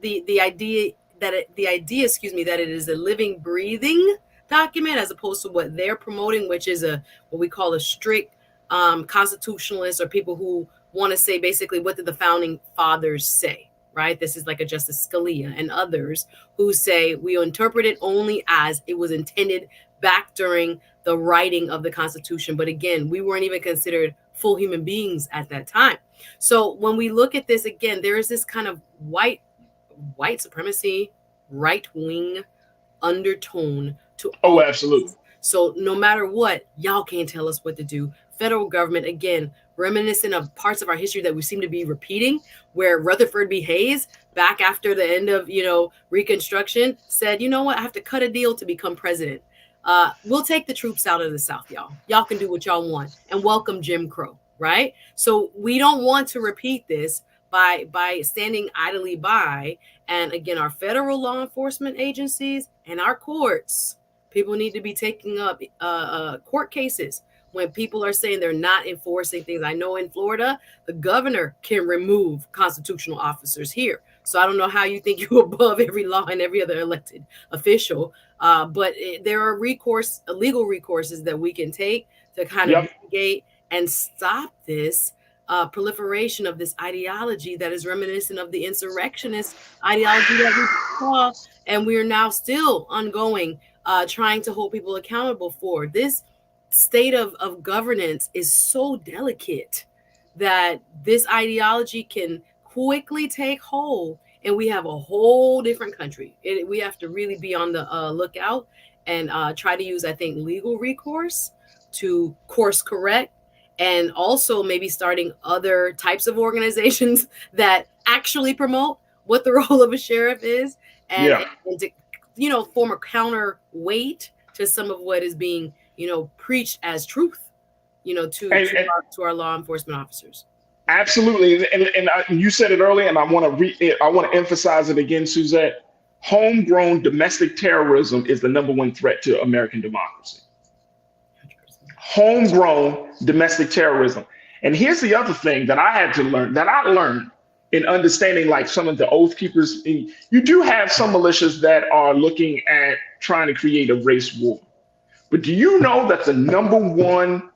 B: the idea that it is a living, breathing document, as opposed to what they're promoting, which is what we call a strict constitutionalist, or people who want to say basically, what did the founding fathers say? Right? This is like a Justice Scalia and others who say we interpret it only as it was intended back during the writing of the Constitution. But again, we weren't even considered full human beings at that time. So when we look at this again, there is this kind of white supremacy, right-wing undertone to all.
A: Oh, absolutely.
B: So no matter what, y'all can't tell us what to do. Federal government, again, reminiscent of parts of our history that we seem to be repeating, where Rutherford B. Hayes, back after the end of, Reconstruction, said, you know what, I have to cut a deal to become president. We'll take the troops out of the South, y'all. Y'all can do what y'all want, and welcome Jim Crow, right? So we don't want to repeat this by standing idly by. And again, our federal law enforcement agencies and our courts, people need to be taking up court cases when people are saying they're not enforcing things. I know in Florida, the governor can remove constitutional officers here. So I don't know how you think you're above every law and every other elected official. But there are legal recourses that we can take to kind of mitigate and stop this proliferation of this ideology that is reminiscent of the insurrectionist ideology that we saw, and we are now still ongoing, trying to hold people accountable for. This state of governance is so delicate that this ideology can quickly take hold, and we have a whole different country. We have to really be on the lookout and try to use, I think, legal recourse to course correct, and also maybe starting other types of organizations that actually promote what the role of a sheriff is, and to, form a counterweight to some of what is being preached as truth, to our law enforcement officers.
A: Absolutely, and you said it earlier, and I want to emphasize it again, Suzette. Homegrown domestic terrorism is the #1 threat to American democracy. Homegrown domestic terrorism. And here's the other thing that I learned in understanding, like, some of the Oath Keepers. You do have some militias that are looking at trying to create a race war. But do you know that the #1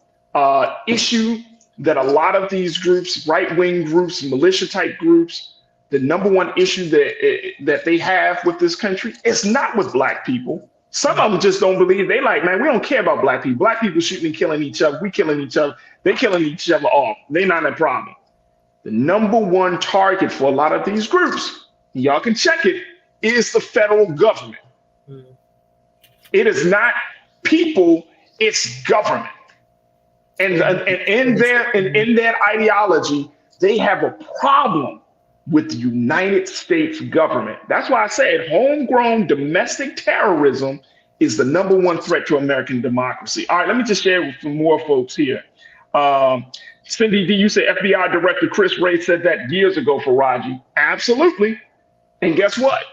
A: issue that a lot of these groups, right-wing groups, militia-type groups, the #1 issue that they have with this country is not with Black people? Some of them just don't believe. They like, man, we don't care about Black people. Black people shooting and killing each other. We killing each other. They killing each other off. They're not a problem. The #1 target for a lot of these groups, y'all can check it, is the federal government. It is not people, it's government. And in their ideology, they have a problem with the United States government. That's why I said homegrown domestic terrorism is the #1 threat to American democracy. All right, let me just share with some more folks here. Cindy D, you say FBI Director Chris Wray said that years ago, Farajii. Absolutely. And guess what?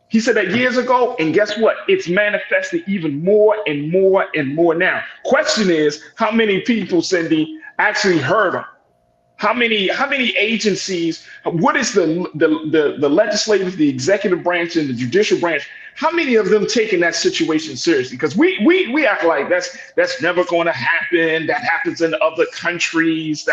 A: He said that years ago, and guess what? It's manifested even more and more and more now. Question is, how many people, Cindy, actually heard him? How many agencies, what is the legislative, the executive branch, and the judicial branch, how many of them taking that situation seriously? Because we act like that's never going to happen. That happens in other countries.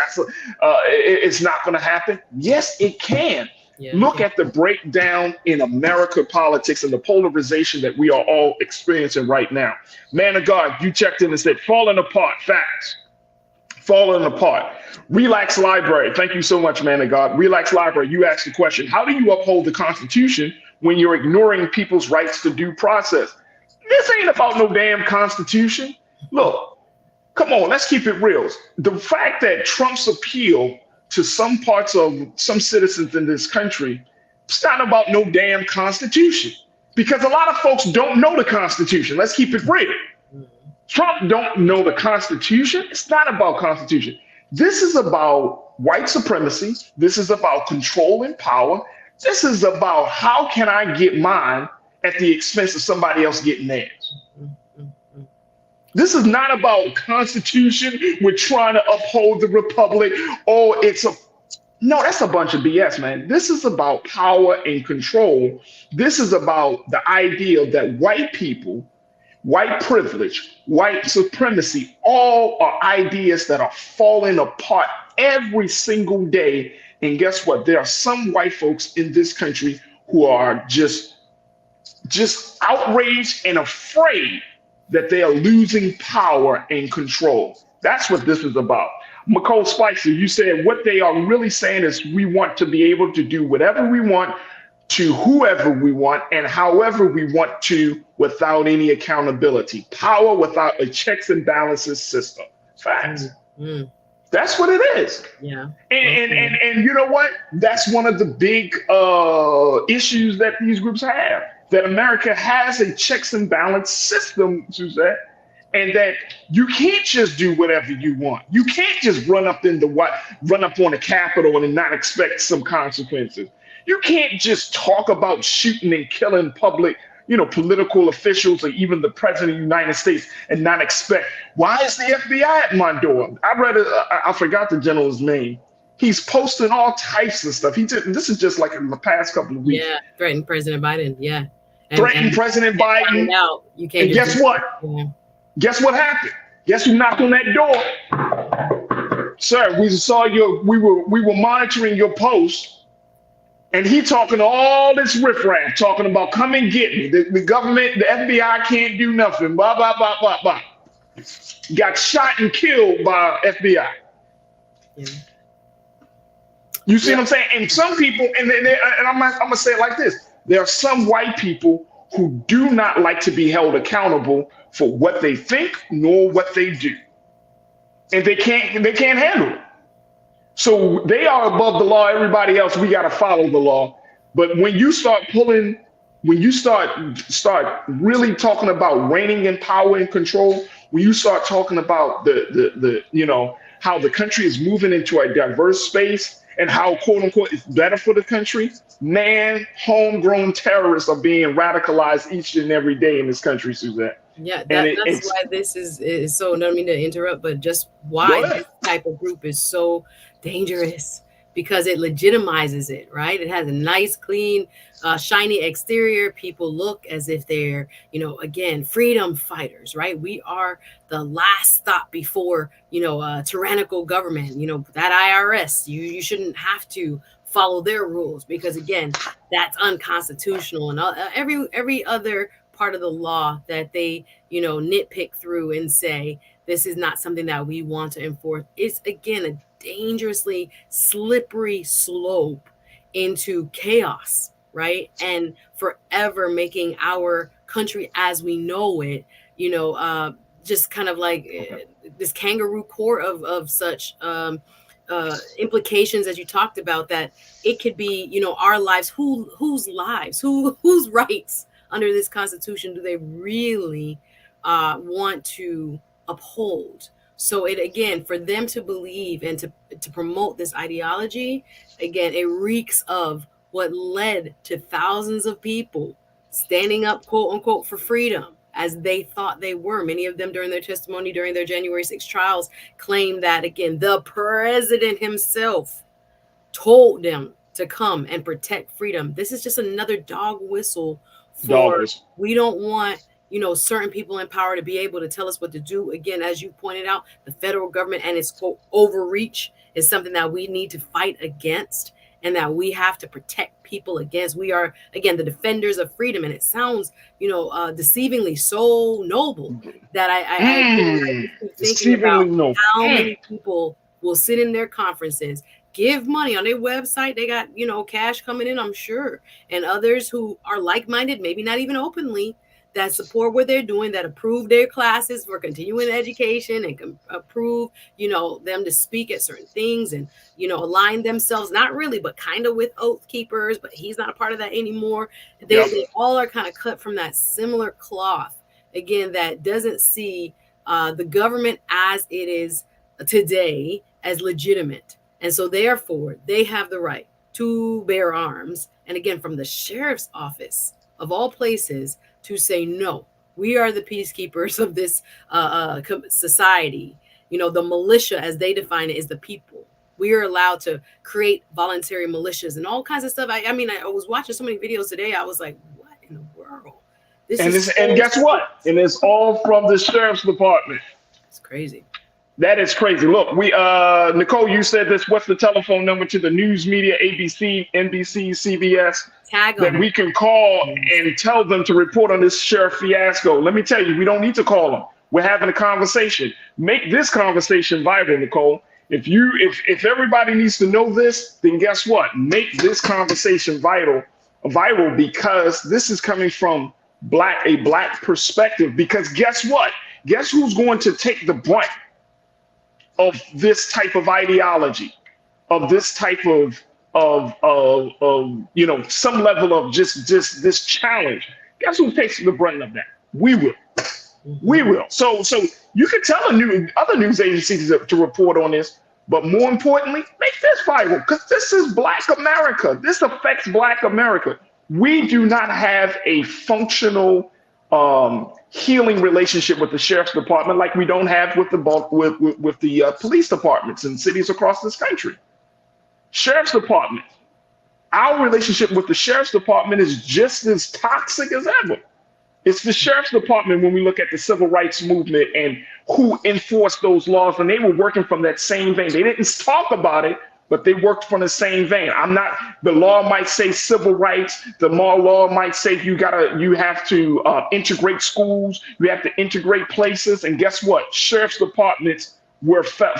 A: It's not going to happen. Yes, it can. Look at the breakdown in America politics and the polarization that we are all experiencing right now. Man of God, you checked in and said, falling apart, facts. Falling apart. Relax Library. Thank you so much, man of God. Relax Library. You asked the question, how do you uphold the Constitution when you're ignoring people's rights to due process? This ain't about no damn Constitution. Look, come on, let's keep it real. The fact that Trump's appeal to some parts of some citizens in this country, it's not about no damn Constitution. Because a lot of folks don't know the Constitution. Let's keep it real. Trump don't know the Constitution. It's not about Constitution. This is about white supremacy. This is about control and power. This is about how can I get mine at the expense of somebody else getting theirs. This is not about Constitution. We're trying to uphold the republic. Oh, no, that's a bunch of BS, man. This is about power and control. This is about the idea that white people, white privilege, white supremacy, all are ideas that are falling apart every single day. And guess what? There are some white folks in this country who are just outraged and afraid that they are losing power and control. That's what this is about. McCole Spicer, you said what they are really saying is we want to be able to do whatever we want to whoever we want and however we want to without any accountability. Power without a checks and balances system. Facts. That's what it is.
B: Yeah.
A: And you know what? That's one of the big issues that these groups have. That America has a checks and balance system, Suzette, and that you can't just do whatever you want. You can't just run up on the Capitol and not expect some consequences. You can't just talk about shooting and killing public, political officials or even the president of the United States and not expect, why is the FBI at my door? I forgot the general's name. He's posting all types of stuff. This is just like in the past couple of weeks.
B: Yeah, threatened President Biden. Yeah.
A: Threatened President Biden.
B: You can't.
A: And guess what?
B: Yeah.
A: Guess what happened? Guess who knocked on that door? Sir, we saw we were monitoring your post, and he talking all this riffraff, talking about come and get me. The government, the FBI can't do nothing. Blah, blah, blah, blah, blah. Got shot and killed by FBI.
B: Yeah.
A: You see what I'm saying? And some people, and I'm gonna say it like this: there are some white people who do not like to be held accountable for what they think nor what they do, and they can't handle it. So they are above the law. Everybody else, we got to follow the law. But when you start start really talking about reigning in power and control, when you start talking about the how the country is moving into a diverse space. And how, quote unquote, it's better for the country, man, homegrown terrorists are being radicalized each and every day in this country, Suzette.
B: Yeah, that's why this is so, I don't mean to interrupt, but just why this type of group is so dangerous, because it legitimizes it, right? It has a nice, clean, shiny exterior. People look as if they're, again, freedom fighters, right? We are the last stop before, tyrannical government, that IRS. You shouldn't have to follow their rules because, again, that's unconstitutional. And every other part of the law that they, nitpick through and say, this is not something that we want to enforce. It's, again, a dangerously slippery slope into chaos, right? And forever making our country as we know it, just kind of like this kangaroo court of such implications as you talked about, that it could be, our lives, whose lives, whose rights under this Constitution do they really want to uphold? So it, again, for them to believe and to promote this ideology, again, it reeks of what led to thousands of people standing up, quote unquote, for freedom as they thought they were. Many of them during their testimony, during their January 6th trials, claimed that, again, the president himself told them to come and protect freedom. This is just another dog whistle for we don't want certain people in power to be able to tell us what to do. Again, as you pointed out, the federal government and its quote overreach is something that we need to fight against. and that we have to protect people against. We are, again, the defenders of freedom. And it sounds, deceivingly so noble that I keep thinking about how many people will sit in their conferences, give money on their website. They got, cash coming in, I'm sure. And others who are like-minded, maybe not even openly, that support what they're doing, that approve their classes for continuing education and can approve, them to speak at certain things and, align themselves, not really, but kind of with Oath Keepers, but he's not a part of that anymore. They all are kind of cut from that similar cloth, again, that doesn't see the government as it is today as legitimate. And so therefore, they have the right to bear arms. And again, from the sheriff's office, of all places, to say, no, we are the peacekeepers of this society. The militia, as they define it, is the people. We are allowed to create voluntary militias and all kinds of stuff. I was watching so many videos today. I was like, what in the world?
A: And guess what? And it's all from the sheriff's department.
B: It's crazy.
A: That is crazy. Look, Nicole, you said this. What's the telephone number to the news media, ABC, NBC, CBS, that we can call and tell them to report on this sheriff fiasco? Let me tell you, we don't need to call them. We're having a conversation. Make this conversation viral, Nicole. If everybody needs to know this, then guess what? Make this conversation viral because this is coming from a black perspective. Because guess what? Guess who's going to take the brunt of this type of ideology, of this type of some level of just this challenge? Guess who takes the brunt of that? We will. We will. So you can tell other news agencies to report on this, but more importantly, make this viral, because this is Black America. This affects Black America. We do not have a functional healing relationship with the sheriff's department like we don't have with the police departments in cities across this country. Sheriff's department, our relationship with the sheriff's department is just as toxic as ever. It's the sheriff's department when we look at the civil rights movement and who enforced those laws, and they were working from that same vein. They didn't talk about it, but they worked from the same vein. The law might say civil rights. The law might say you have to integrate schools. You have to integrate places. And guess what? Sheriff's departments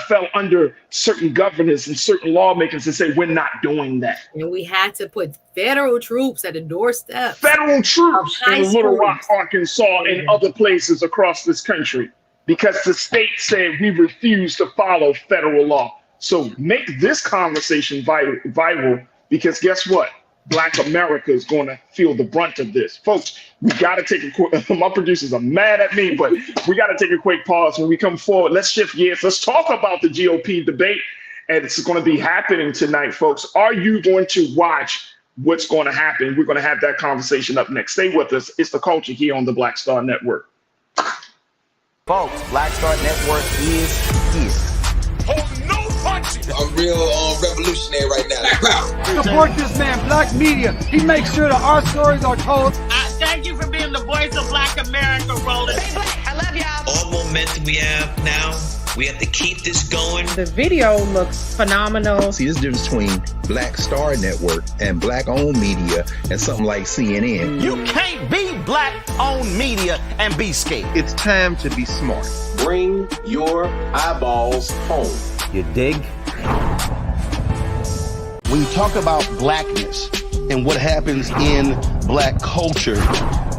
A: fell under certain governors and certain lawmakers and say, we're not doing that.
B: And we had to put federal troops at the doorstep.
A: Federal troops in Little Rock, Arkansas, and other places across this country, because the state said we refuse to follow federal law. So make this conversation viral, because guess what? Black America is going to feel the brunt of this. Folks, we got to take a quick, my producers are mad at me, but we got to take a quick pause. When we come forward, let's shift gears. Let's talk about the GOP debate. And it's going to be happening tonight, folks. Are you going to watch what's going to happen? We're going to have that conversation up next. Stay with us. It's The Culture here on the Black Star Network.
C: Folks, Black Star Network is here.
E: I'm real revolutionary right now.
F: Support this man, Black Media. He makes sure that our stories are told.
G: Thank you for being the voice of Black America, Roland.
I: Stay black. I love y'all.
H: All momentum we have now, we have to keep this going.
I: The video looks phenomenal.
J: See, there's a difference between Black Star Network and Black-owned media and something like CNN.
C: You can't be Black-owned media and be scared.
J: It's time to be smart.
K: Bring your eyeballs home.
C: You dig?
D: When you talk about blackness and what happens in Black culture,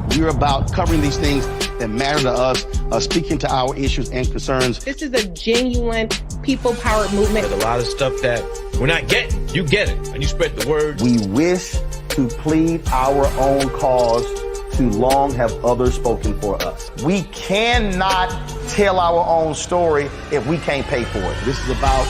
D: we're about covering these things that matter to us, speaking to our issues and concerns.
I: This is a genuine people-powered movement.
L: There's a lot of stuff that we're not getting. You get it, and you spread the word.
C: We wish to plead our own cause. Too long have others spoken for us. We cannot tell our own story if we can't pay for it.
D: This is about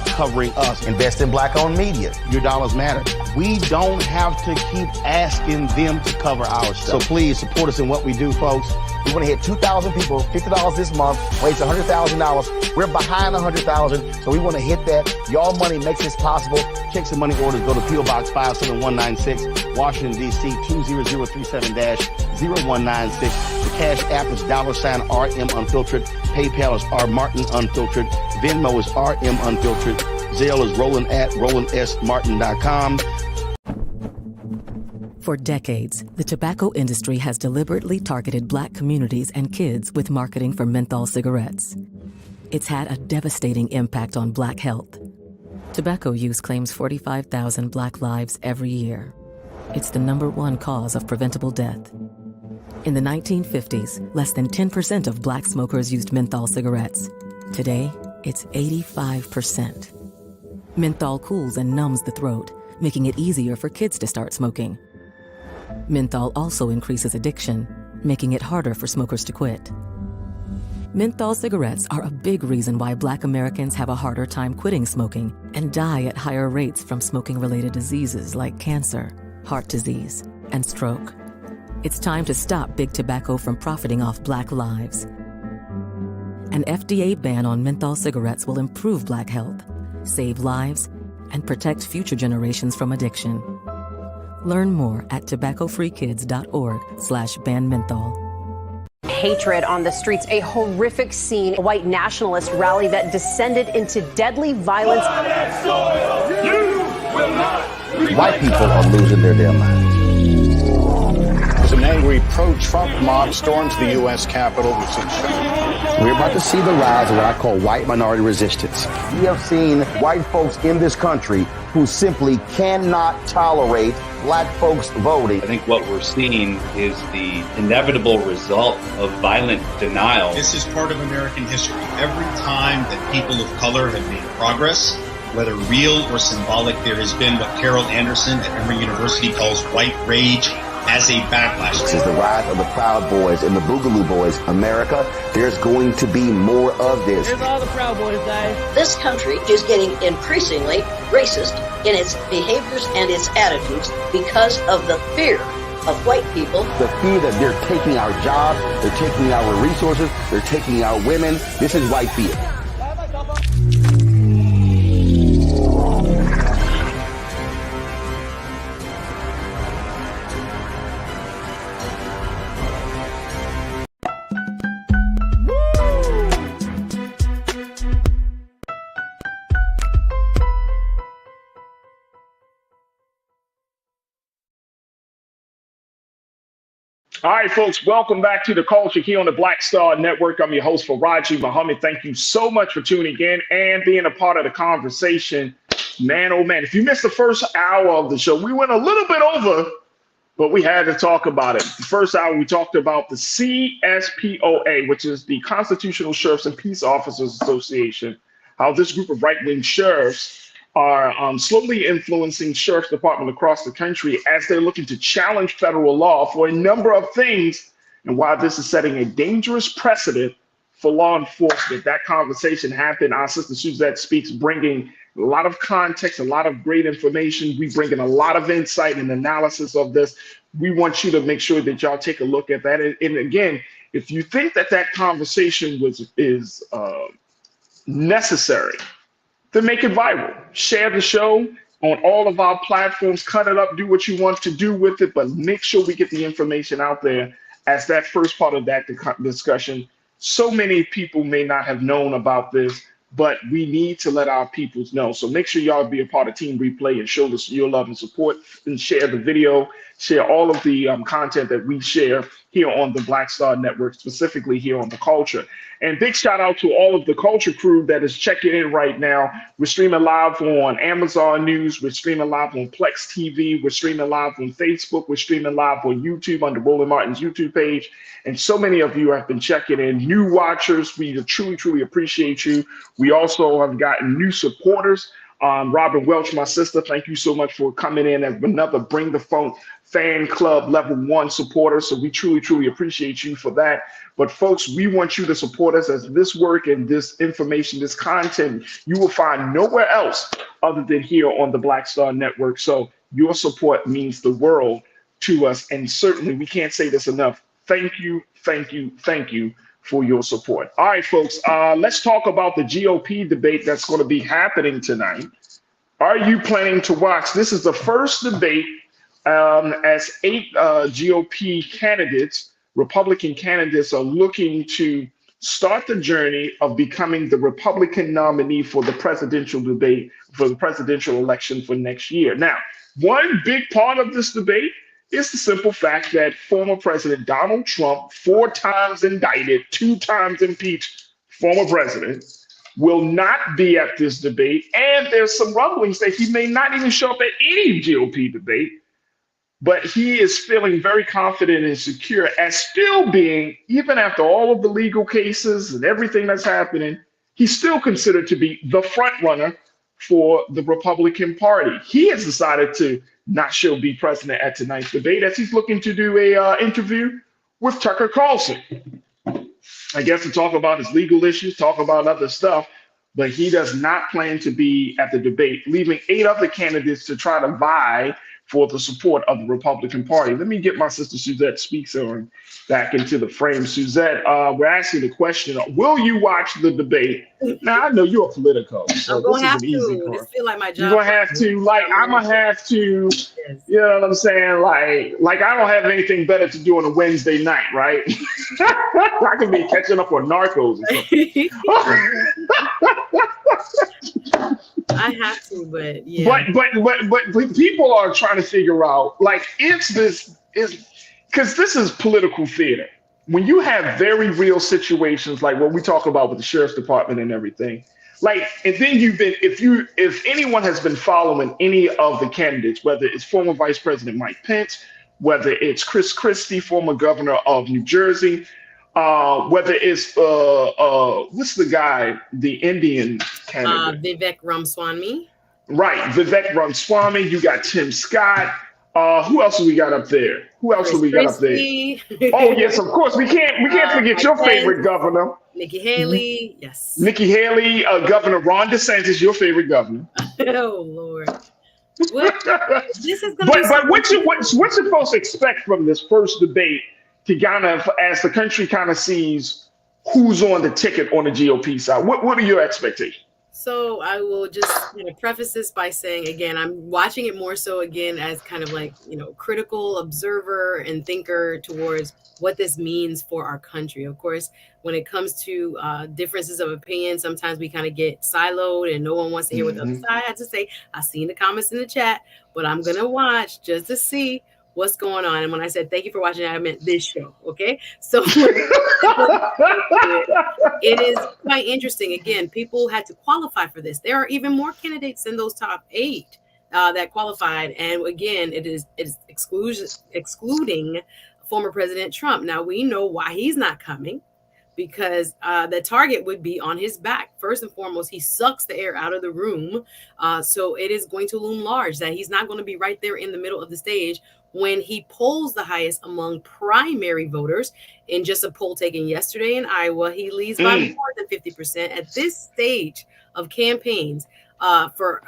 D: covering us.
C: Invest in Black-owned media.
D: Your dollars matter. We don't have to keep asking them to cover our stuff. So please support us in what we do, folks.
C: We want to hit 2,000 people, $50 this month, raise $100,000. We're behind 100,000, so we want to hit that. Y'all money makes this possible.
D: Checks and money orders go to P.O. Box 57196, Washington, D.C. 20037-0196. The Cash App is $RM Unfiltered. PayPal is R Martin Unfiltered. Venmo is RM Unfiltered. Zelle is roland@rolandsmartin.com.
M: For decades, the tobacco industry has deliberately targeted Black communities and kids with marketing for menthol cigarettes. It's had a devastating impact on Black health. Tobacco use claims 45,000 Black lives every year. It's the #1 cause of preventable death. In the 1950s, less than 10% of Black smokers used menthol cigarettes. Today, it's 85%. Menthol cools and numbs the throat, making it easier for kids to start smoking. Menthol also increases addiction, making it harder for smokers to quit. Menthol cigarettes are a big reason why Black Americans have a harder time quitting smoking and die at higher rates from smoking-related diseases like cancer, heart disease, and stroke. It's time to stop Big Tobacco from profiting off Black lives. An FDA ban on menthol cigarettes will improve Black health, save lives, and protect future generations from addiction. Learn more at tobaccofreekids.org/ban menthol.
N: Hatred on the streets, a horrific scene, a white nationalist rally that descended into deadly violence.
C: White people are losing their damn minds.
O: An angry pro-Trump mob storms the U.S. Capitol.
C: We're about to see the rise of what I call white minority resistance. We have seen white folks in this country who simply cannot tolerate Black folks voting.
P: I think what we're seeing is the inevitable result of violent denial.
Q: This is part of American history. Every time that people of color have made progress, whether real or symbolic, there has been what Carol Anderson at Emory University calls white rage as a backlash.
C: This is the rise of the Proud Boys and the Boogaloo Boys. America, there's going to be more of this.
R: Here's all the Proud Boys, guys.
S: This country is getting increasingly racist in its behaviors and its attitudes because of the fear of white people.
C: The fear that they're taking our jobs, they're taking our resources, they're taking our women. This is white fear.
A: All right, folks, welcome back to The Culture here on the Black Star Network. I'm your host, Farajii Muhammad. Thank you so much for tuning in and being a part of the conversation. Man, oh man, if you missed the first hour of the show, we went a little bit over, but we had to talk about it. The first hour, we talked about the CSPOA, which is the Constitutional Sheriffs and Peace Officers Association, how this group of right-wing sheriffs are slowly influencing sheriff's department across the country as they're looking to challenge federal law for a number of things, and why this is setting a dangerous precedent for law enforcement. That conversation happened. Our sister Suzette Speaks, bringing a lot of context, a lot of great information. We bring in a lot of insight and analysis of this. We want you to make sure that y'all take a look at that. And again, if you think that that conversation is necessary, then make it viral. Share the show on all of our platforms. Cut it up. Do what you want to do with it, but make sure we get the information out there as that first part of that discussion. So many people may not have known about this, but we need to let our peoples know. So make sure y'all be a part of Team Replay and show us your love and support, and share the video, share all of the content that we share here on the Black Star Network, specifically here on The Culture. And big shout out to all of the Culture crew that is checking in right now. We're streaming live on Amazon News. We're streaming live on Plex TV. We're streaming live on Facebook. We're streaming live on YouTube under Roland Martin's YouTube page. And so many of you have been checking in. New watchers, we truly, truly appreciate you. We also have gotten new supporters. Robin Welch, my sister, thank you so much for coming in as another Bring the Phone fan club level 1 supporter. So we truly, truly appreciate you for that. But folks, we want you to support us as this work and this information, this content, you will find nowhere else other than here on the Black Star Network. So your support means the world to us. And certainly we can't say this enough. Thank you, thank you, thank you for your support. All right, folks, let's talk about the GOP debate that's going to be happening tonight. Are you planning to watch? This is the first debate as 8 GOP candidates, Republican candidates, are looking to start the journey of becoming the Republican nominee for the presidential debate, for the presidential election for next year. Now, one big part of this debate is the simple fact that former President Donald Trump, 4 times indicted, 2 times impeached former president, will not be at this debate. And there's some rumblings that he may not even show up at any GOP debate. But he is feeling very confident and secure as still being, even after all of the legal cases and everything that's happening, he's still considered to be the front runner for the Republican Party. He has decided to not show be president at tonight's debate as he's looking to do a interview with Tucker Carlson. I guess to talk about his legal issues, talk about other stuff, but he does not plan to be at the debate, leaving 8 other candidates to try to vie for the support of the Republican Party. Let me get my sister Suzette Speaks on back into the frame. Suzette, we're asking the question, will you watch the debate? Now, I know you're a Politico, so this is an easy part.
B: This feel like my job.
A: You're going to have to, like, I'm going to have to, you know what I'm saying? Like I don't have anything better to do on a Wednesday night, right? I could be catching up on Narcos or something.
B: I have to, but yeah.
A: But people are trying to figure out, like, because this is political theater. When you have very real situations like what we talk about with the sheriff's department and everything, like, and then if anyone has been following any of the candidates, whether it's former Vice President Mike Pence, whether it's Chris Christie, former governor of New Jersey, whether it's what's the guy, the Indian candidate,
B: Vivek Ramaswamy.
A: Right, Vivek Ramaswamy. You got Tim Scott. Who else do we got up there? Oh yes, of course. We can't forget your favorite governor,
B: Nikki Haley. Yes,
A: Nikki Haley. Governor Ron DeSantis, your favorite governor.
B: Oh Lord. This is gonna
A: but what should folks expect from this first debate to kind of, as the country kind of sees who's on the ticket on the GOP side? What are your expectations?
B: So I will just kind of preface this by saying, again, I'm watching it more so again as kind of like, critical observer and thinker towards what this means for our country. Of course, when it comes to differences of opinion, sometimes we kind of get siloed and no one wants to hear what the other side has to say. I've seen the comments in the chat, but I'm going to watch just to see what's going on. And when I said thank you for watching, I meant this show. Okay. So it is quite interesting. Again, people had to qualify for this. There are even more candidates in those top 8 that qualified. And again, it is excluding former President Trump. Now we know why he's not coming, because the target would be on his back. First and foremost, he sucks the air out of the room. So it is going to loom large that he's not going to be right there in the middle of the stage when he polls the highest among primary voters. In just a poll taken yesterday in Iowa, he leads by more than 50%. At this stage of campaigns for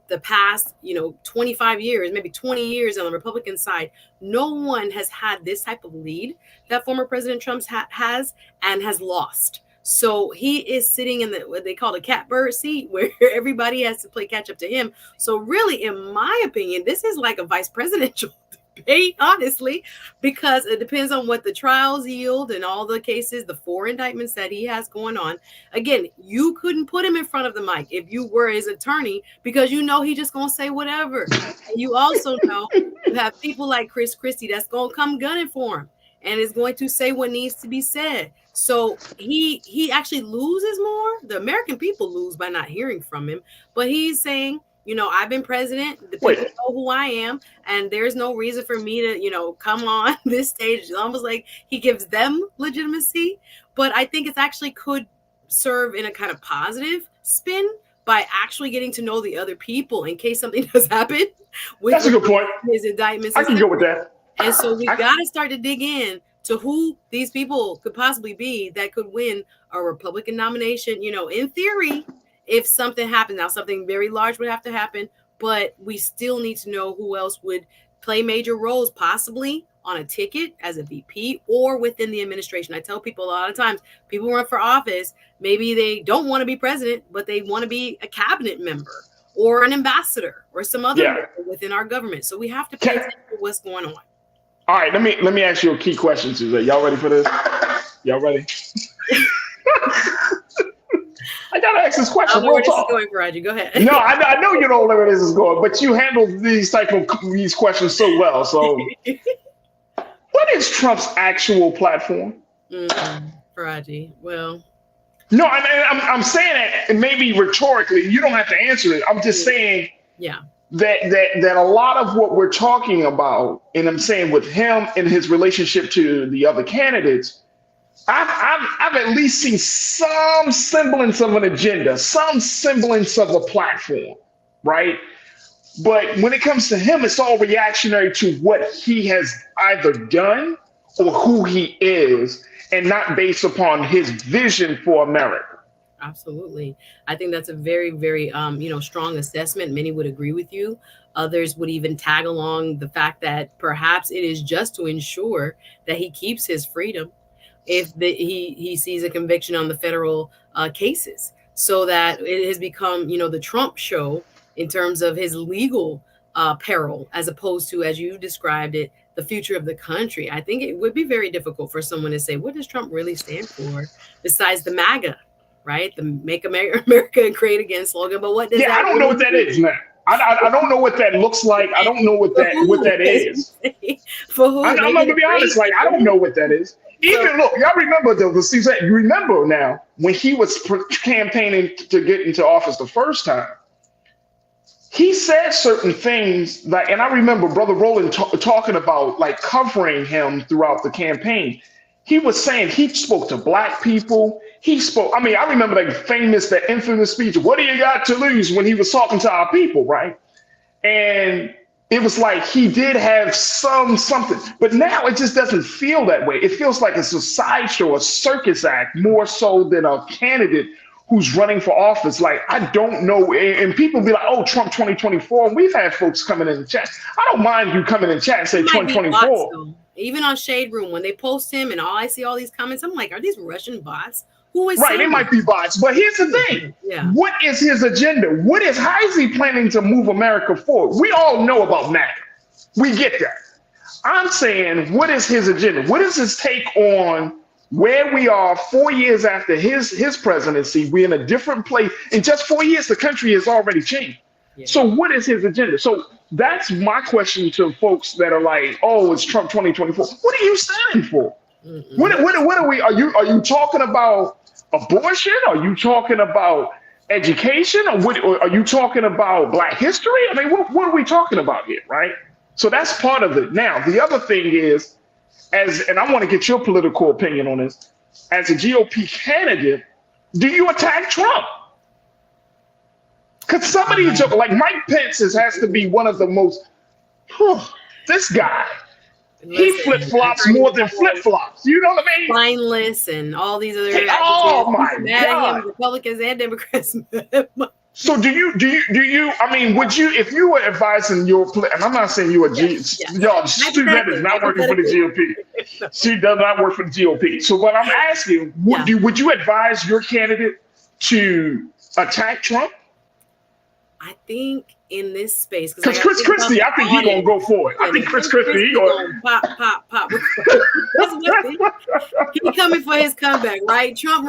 B: the past 25 years, maybe 20 years on the Republican side, no one has had this type of lead that former President Trump has and has lost. So he is sitting in what they call the catbird seat, where everybody has to play catch up to him. So really, in my opinion, this is like a vice presidential debate, honestly, because it depends on what the trials yield and all the cases, the 4 indictments that he has going on. Again, you couldn't put him in front of the mic if you were his attorney, because he just gonna say whatever. And you also know you have people like Chris Christie that's gonna come gunning for him and is going to say what needs to be said. So he actually loses more. The American people lose by not hearing from him, but he's saying, I've been president. The people know who I am, and there's no reason for me to, come on this stage. It's almost like he gives them legitimacy. But I think it actually could serve in a kind of positive spin by actually getting to know the other people in case something does happen.
A: That's a good point.
B: His indictments.
A: I can go with that.
B: And so we got to start to dig in to who these people could possibly be that could win a Republican nomination. In theory, if something happens, now something very large would have to happen, but we still need to know who else would play major roles, possibly on a ticket as a VP or within the administration. I tell people a lot of times, people run for office, maybe they don't want to be president, but they want to be a cabinet member or an ambassador or some other member within our government. So we have to pay attention to what's going on.
A: All right, let me ask you a key question, Suzette. Y'all ready for this? Y'all ready? I gotta ask this
B: I
A: question.
B: don't know where
A: Real
B: this is
A: talk.
B: going, Farajii. Go ahead.
A: No, I know you don't know where this is going, but you handle these questions so well. So, what is Trump's actual platform?
B: Farajii. Well,
A: no, I'm saying that, and maybe rhetorically, you don't have to answer it. I'm just saying,
B: yeah,
A: that a lot of what we're talking about, and I'm saying with him and his relationship to the other candidates, I've at least seen some semblance of an agenda, some semblance of a platform, right? But when it comes to him, it's all reactionary to what he has either done or who he is, and not based upon his vision for America.
B: Absolutely. I think that's a very, very, strong assessment. Many would agree with you. Others would even tag along the fact that perhaps it is just to ensure that he keeps his freedom if he sees a conviction on the federal cases, so that it has become, the Trump show in terms of his legal peril, as opposed to, as you described it, the future of the country. I think it would be very difficult for someone to say, what does Trump really stand for besides the MAGA? Right, the "Make America Great Again" slogan, but what does that?
A: I don't know what that is now. I don't know what that looks like. I don't know what that is.
B: For who?
A: I'm gonna be honest. Like, I don't know what that is. Even look, y'all remember you remember now when he was campaigning to get into office the first time. He said certain things like, and I remember Brother Roland talking about like covering him throughout the campaign. He was saying he spoke to black people. I remember that infamous speech, "What do you got to lose?" when he was talking to our people, right? And it was like he did have something, but now it just doesn't feel that way. It feels like it's a sideshow, a circus act, more so than a candidate who's running for office. Like, I don't know. And people be like, "Oh, Trump 2024. And we've had folks coming in the chat. I don't mind you coming in the chat and say 2024.
B: Even on Shade Room, when they post him and I see all these comments, I'm like, are these Russian bots? Who is
A: right? They might be bots, but here's the thing.
B: Yeah.
A: What is his agenda? How is he planning to move America forward? We all know about MAGA. We get that. I'm saying, what is his agenda? What is his take on where we are 4 years after his presidency? We're in a different place. In just 4 years, the country has already changed. Yeah. So what is his agenda? So that's my question to folks that are like, "Oh, it's Trump 2024. What are you standing for? What are we? Are you talking about abortion? Are you talking about education? Or are you talking about Black history? I mean, what are we talking about here, right?" So that's part of it. Now, the other thing is, and I want to get your political opinion on this, as a GOP candidate, do you attack Trump? Because somebody, like Mike Pence, has to be one of the most, this guy, he flip-flops more than flip-flops. You know what I mean?
B: Spineless and all these other
A: oh my
B: God. Republicans and Democrats.
A: So do you, would you, if you were advising and I'm not saying you are y'all, Stu is not working for the GOP. She does not work for the GOP. So what I'm asking, would you advise your candidate to attack Trump?
B: I think in this space,
A: because Chris Christie, I think he's gonna go for it. I think Chris Christie, he gonna
B: pop. He coming for his comeback, right? Trump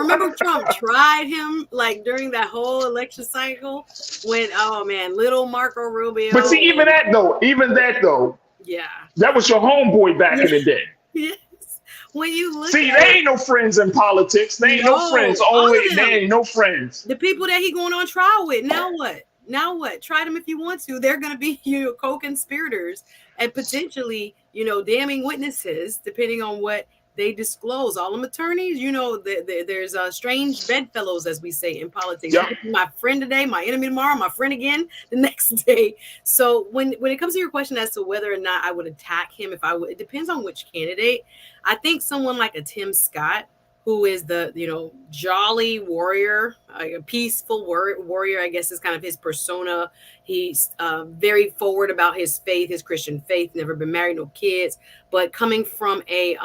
B: tried him like during that whole election cycle when little Marco Rubio.
A: But see, even that though,
B: yeah,
A: that was your homeboy back in the day.
B: Yes. When you look
A: they ain't no friends in politics. They ain't no friends. They ain't no friends.
B: The people that he going on trial with, now what? Now what? Try them if you want to. They're going to be, co-conspirators and potentially, damning witnesses, depending on what they disclose. All them attorneys, there's strange bedfellows, as we say in politics.
A: Yeah.
B: My friend today, my enemy tomorrow, my friend again the next day. So when it comes to your question as to whether or not I would attack him, it depends on which candidate. I think someone like a Tim Scott, who is the, jolly warrior, a peaceful warrior, I guess is kind of his persona. He's very forward about his faith, his Christian faith, never been married, no kids, but coming from a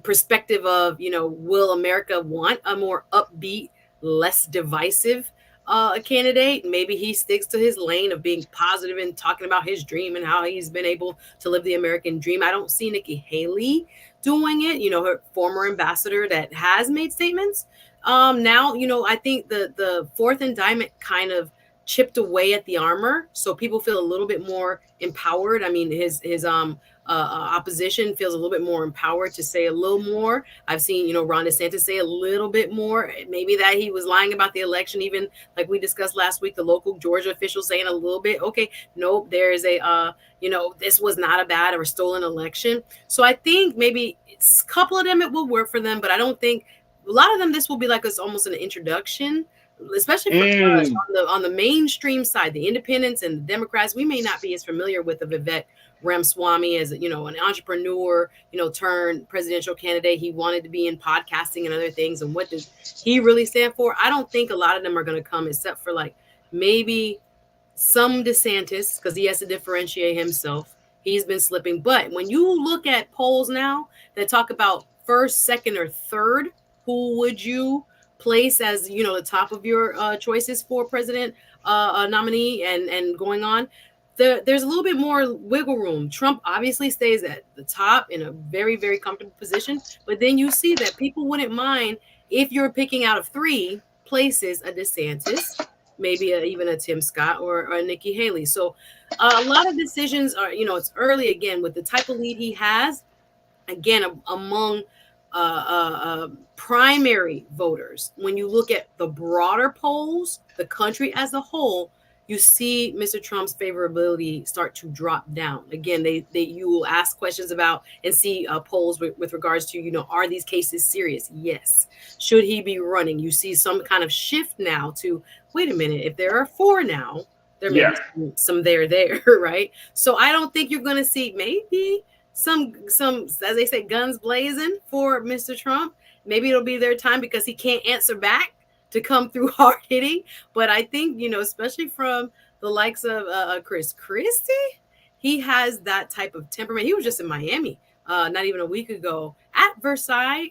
B: perspective of, will America want a more upbeat, less divisive candidate? Maybe he sticks to his lane of being positive and talking about his dream and how he's been able to live the American dream. I don't see Nikki Haley doing it, her former ambassador that has made statements Now, I think the fourth indictment kind of chipped away at the armor, so people feel a little bit more empowered. I mean, his opposition feels a little bit more empowered to say a little more. I've seen, Ron DeSantis say a little bit more. Maybe that he was lying about the election, even like we discussed last week, the local Georgia officials saying a little bit, okay, nope, there is a, this was not a bad or stolen election. So I think maybe a couple of them, it will work for them, but I don't think a lot of them, this will be like almost an introduction, especially for us on the mainstream side, the independents and the Democrats. We may not be as familiar with the Vivek Ramaswamy as, an entrepreneur, turned presidential candidate. He wanted to be in podcasting and other things. And what does he really stand for? I don't think a lot of them are going to come, except for like maybe some DeSantis, because he has to differentiate himself. He's been slipping. But when you look at polls now that talk about first, second, or third, who would you place as, the top of your choices for president nominee and going on? There's a little bit more wiggle room. Trump obviously stays at the top in a very, very comfortable position. But then you see that people wouldn't mind if you're picking out of three places a DeSantis, maybe even a Tim Scott or a Nikki Haley. So a lot of decisions are, it's early again with the type of lead he has. Again, among primary voters, when you look at the broader polls, the country as a whole, you see Mr. Trump's favorability start to drop down. Again, you will ask questions about and see polls with regards to, are these cases serious? Yes. Should he be running? You see some kind of shift now to, wait a minute, if there are four now, there may be some there, right? So I don't think you're going to see maybe some, as they say, guns blazing for Mr. Trump. Maybe it'll be their time because he can't answer back to come through hard hitting. But I think, especially from the likes of Chris Christie, he has that type of temperament. He was just in Miami not even a week ago at Versailles,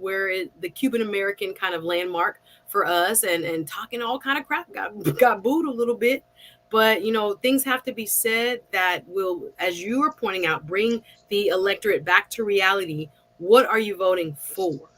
B: where the Cuban American kind of landmark for us, and talking all kind of crap, got booed a little bit. But, things have to be said that will, as you are pointing out, bring the electorate back to reality. What are you voting for?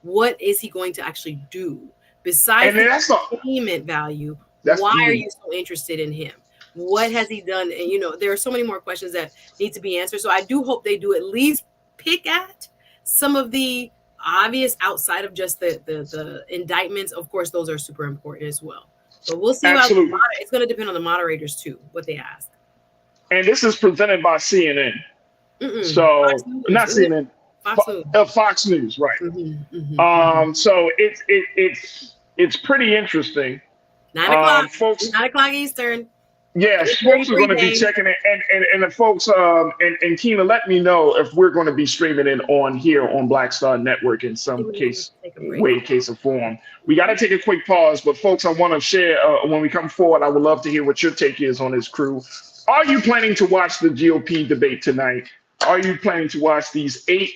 B: What is he going to actually do? Besides the entertainment value, why are you so interested in him? What has he done? And, there are so many more questions that need to be answered. So I do hope they do at least pick at some of the obvious outside of just the indictments. Of course, those are super important as well. But we'll see. It's going to depend on the moderators, too, what they ask.
A: And this is presented by CNN. So, not CNN. Fox News, right? So it's pretty interesting.
B: 9 o'clock,
A: folks.
B: 9 o'clock Eastern.
A: Yes, folks are going to be checking it, and the folks and Keena, let me know if we're going to be streaming it on here on Black Star Network in some case or form. We got to take a quick pause, but folks, I want to share when we come forward. I would love to hear what your take is on this crew. Are you planning to watch the GOP debate tonight? Are you planning to watch these 8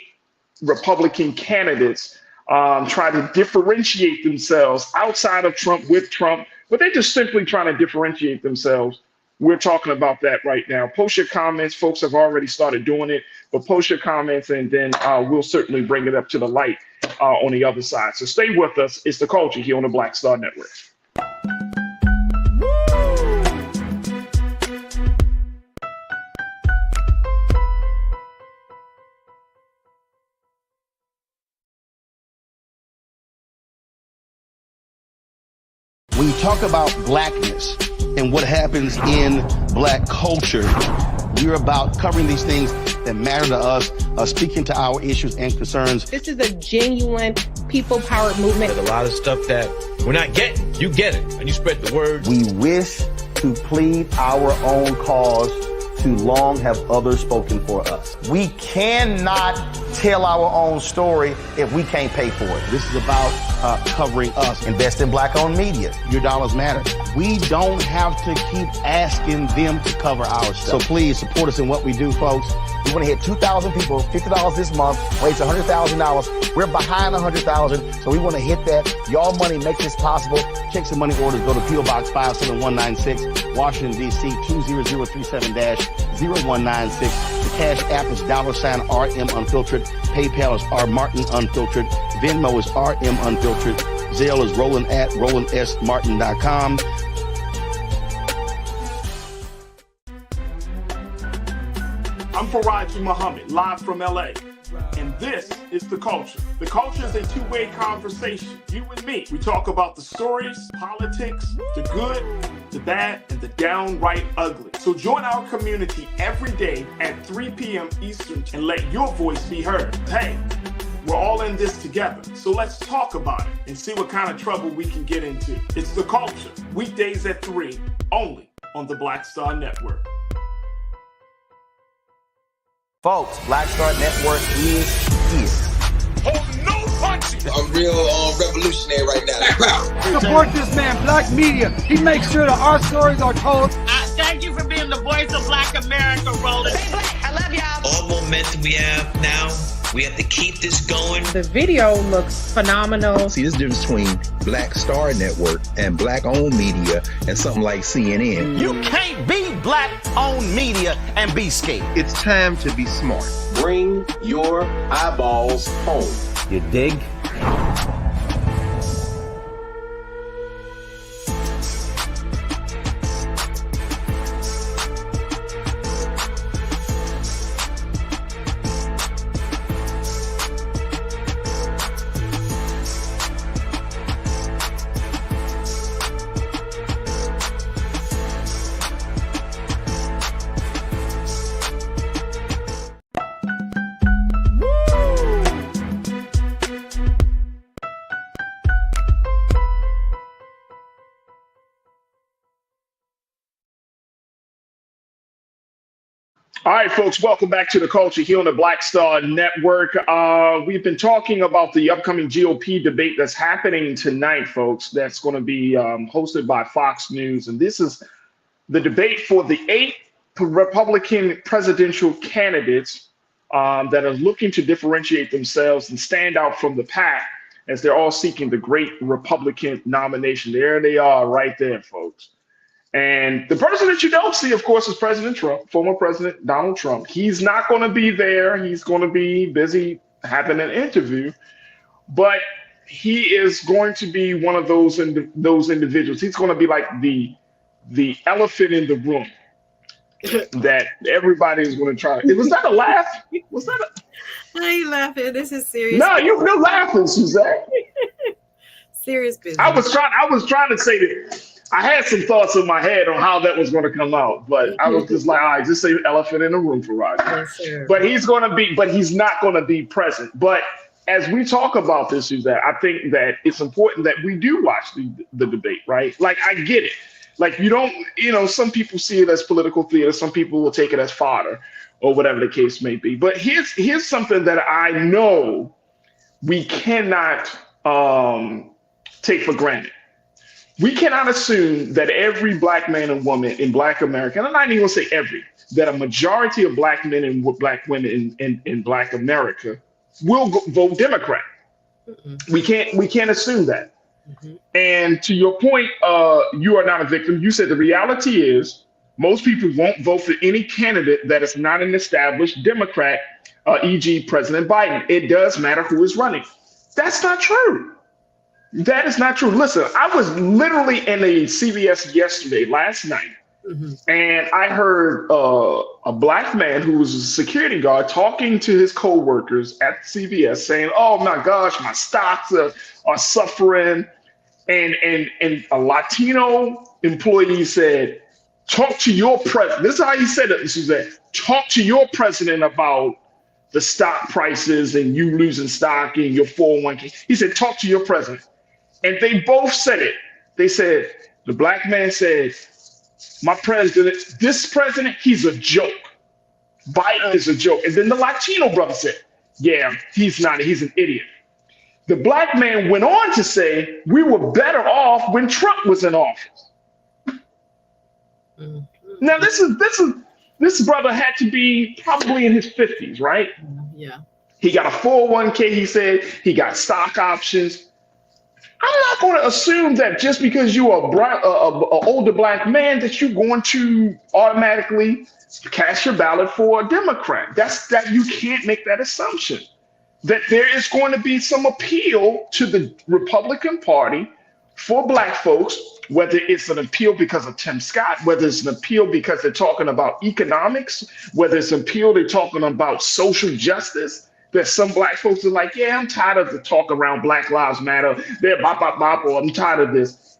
A: Republican candidates try to differentiate themselves outside of Trump, with Trump, but they're just simply trying to differentiate themselves? We're talking about that right now. Post your comments. Folks have already started doing it, but post your comments, and then we'll certainly bring it up to the light on the other side. So stay with us. It's The Culture here on the Black Star Network.
D: When you talk about blackness and what happens in black culture, we're about covering these things that matter to us, speaking to our issues and concerns.
I: This is a genuine people-powered movement.
L: There's a lot of stuff that we're not getting. You get it, and you spread the word.
C: We wish to plead our own cause. Too long have others spoken for us. We cannot tell our own story if we can't pay for it.
D: This is about covering us.
C: Invest in black-owned media.
D: Your dollars matter. We don't have to keep asking them to cover our stuff. So please support us in what we do, folks.
C: We want to hit 2,000 people, $50 this month, raise $100,000. We're behind 100,000, so we want to hit that. Y'all money makes this possible.
D: Check some money orders. Go to P.O. Box 57196, Washington, D.C. 20037-0196. The Cash App is $RM Unfiltered. PayPal is R Martin Unfiltered. Venmo is RM Unfiltered. Zelle is roland@rolandsmartin.com.
A: I'm Farajii Muhammad, live from LA. And this is The Culture. The Culture is a two-way conversation. You and me. We talk about the stories, politics, the good, the bad, and the downright ugly. So join our community every day at 3 p.m. Eastern and let your voice be heard. Hey, we're all in this together. So let's talk about it and see what kind of trouble we can get into. It's The Culture, weekdays at 3, only on the Black Star Network.
C: Folks, Black Star Network is here.
E: Oh, no punching! I'm real revolutionary right now.
F: Support this man, Black Media. He makes sure that our stories are told.
G: Thank you for being the voice of Black America, Roland.
H: Stay black. I love y'all. All momentum we have now, we have to keep this going.
I: The video looks phenomenal.
J: See, this difference between Black Star Network and Black-owned media and something like CNN.
C: You can't be Black-owned media and be scared.
K: It's time to be smart. Bring your eyeballs home.
C: You dig?
A: All right, folks, welcome back to The Culture here on the Black Star Network. We've been talking about the upcoming GOP debate that's happening tonight, folks. That's going to be hosted by Fox News. And this is the debate for the 8 Republican presidential candidates that are looking to differentiate themselves and stand out from the pack as they're all seeking the great Republican nomination. There they are right there, folks. And the person that you don't see, of course, is President Trump, former President Donald Trump. He's not going to be there. He's going to be busy having an interview. But he is going to be one of those individuals. He's going to be like the elephant in the room that everybody is going to try. Was that a laugh? Was that a...
B: Why are you laughing? This is serious.
A: No, you're laughing, Suzanne.
B: Serious business.
A: I was trying to say that. I had some thoughts in my head on how that was going to come out, but I was just like, all right, just say elephant in the room for Roger.
B: Yes,
A: but he's not going to be present. But as we talk about this, Suzanne, I think that it's important that we do watch the debate, right? Like, I get it. Like, you don't, some people see it as political theater. Some people will take it as fodder or whatever the case may be. But here's something that I know we cannot take for granted. We cannot assume that every Black man and woman in Black America, and I'm not even going to say every, that a majority of Black men and Black women in Black America will vote Democrat. Mm-hmm. We can't assume that. Mm-hmm. And to your point, you are not a victim. You said the reality is most people won't vote for any candidate that is not an established Democrat, e.g. President Biden. It does matter who is running. That's not true. That is not true. Listen, I was literally in a CVS last night, mm-hmm. and I heard a Black man who was a security guard talking to his coworkers at CVS saying, oh my gosh, my stocks are suffering. And a Latino employee said, talk to your president. This is how he said it, Suzanne. Talk to your president about the stock prices and you losing stock in your 401k. He said, talk to your president. And they both said it. They said, the Black man said, my president, this president, he's a joke. Biden is a joke. And then the Latino brother said, yeah, he's not, he's an idiot. The Black man went on to say, we were better off when Trump was in office. Mm-hmm. Now, this brother had to be probably in his 50s, right?
B: Yeah.
A: He got a 401k, he said, he got stock options. I'm not going to assume that just because you are an older Black man that you're going to automatically cast your ballot for a Democrat. That you can't make that assumption. that there is going to be some appeal to the Republican Party for Black folks, whether it's an appeal because of Tim Scott, whether it's an appeal because they're talking about economics, whether it's an appeal they're talking about social justice, that some Black folks are like, yeah, I'm tired of the talk around Black Lives Matter. They're bop, bop, bop, or I'm tired of this.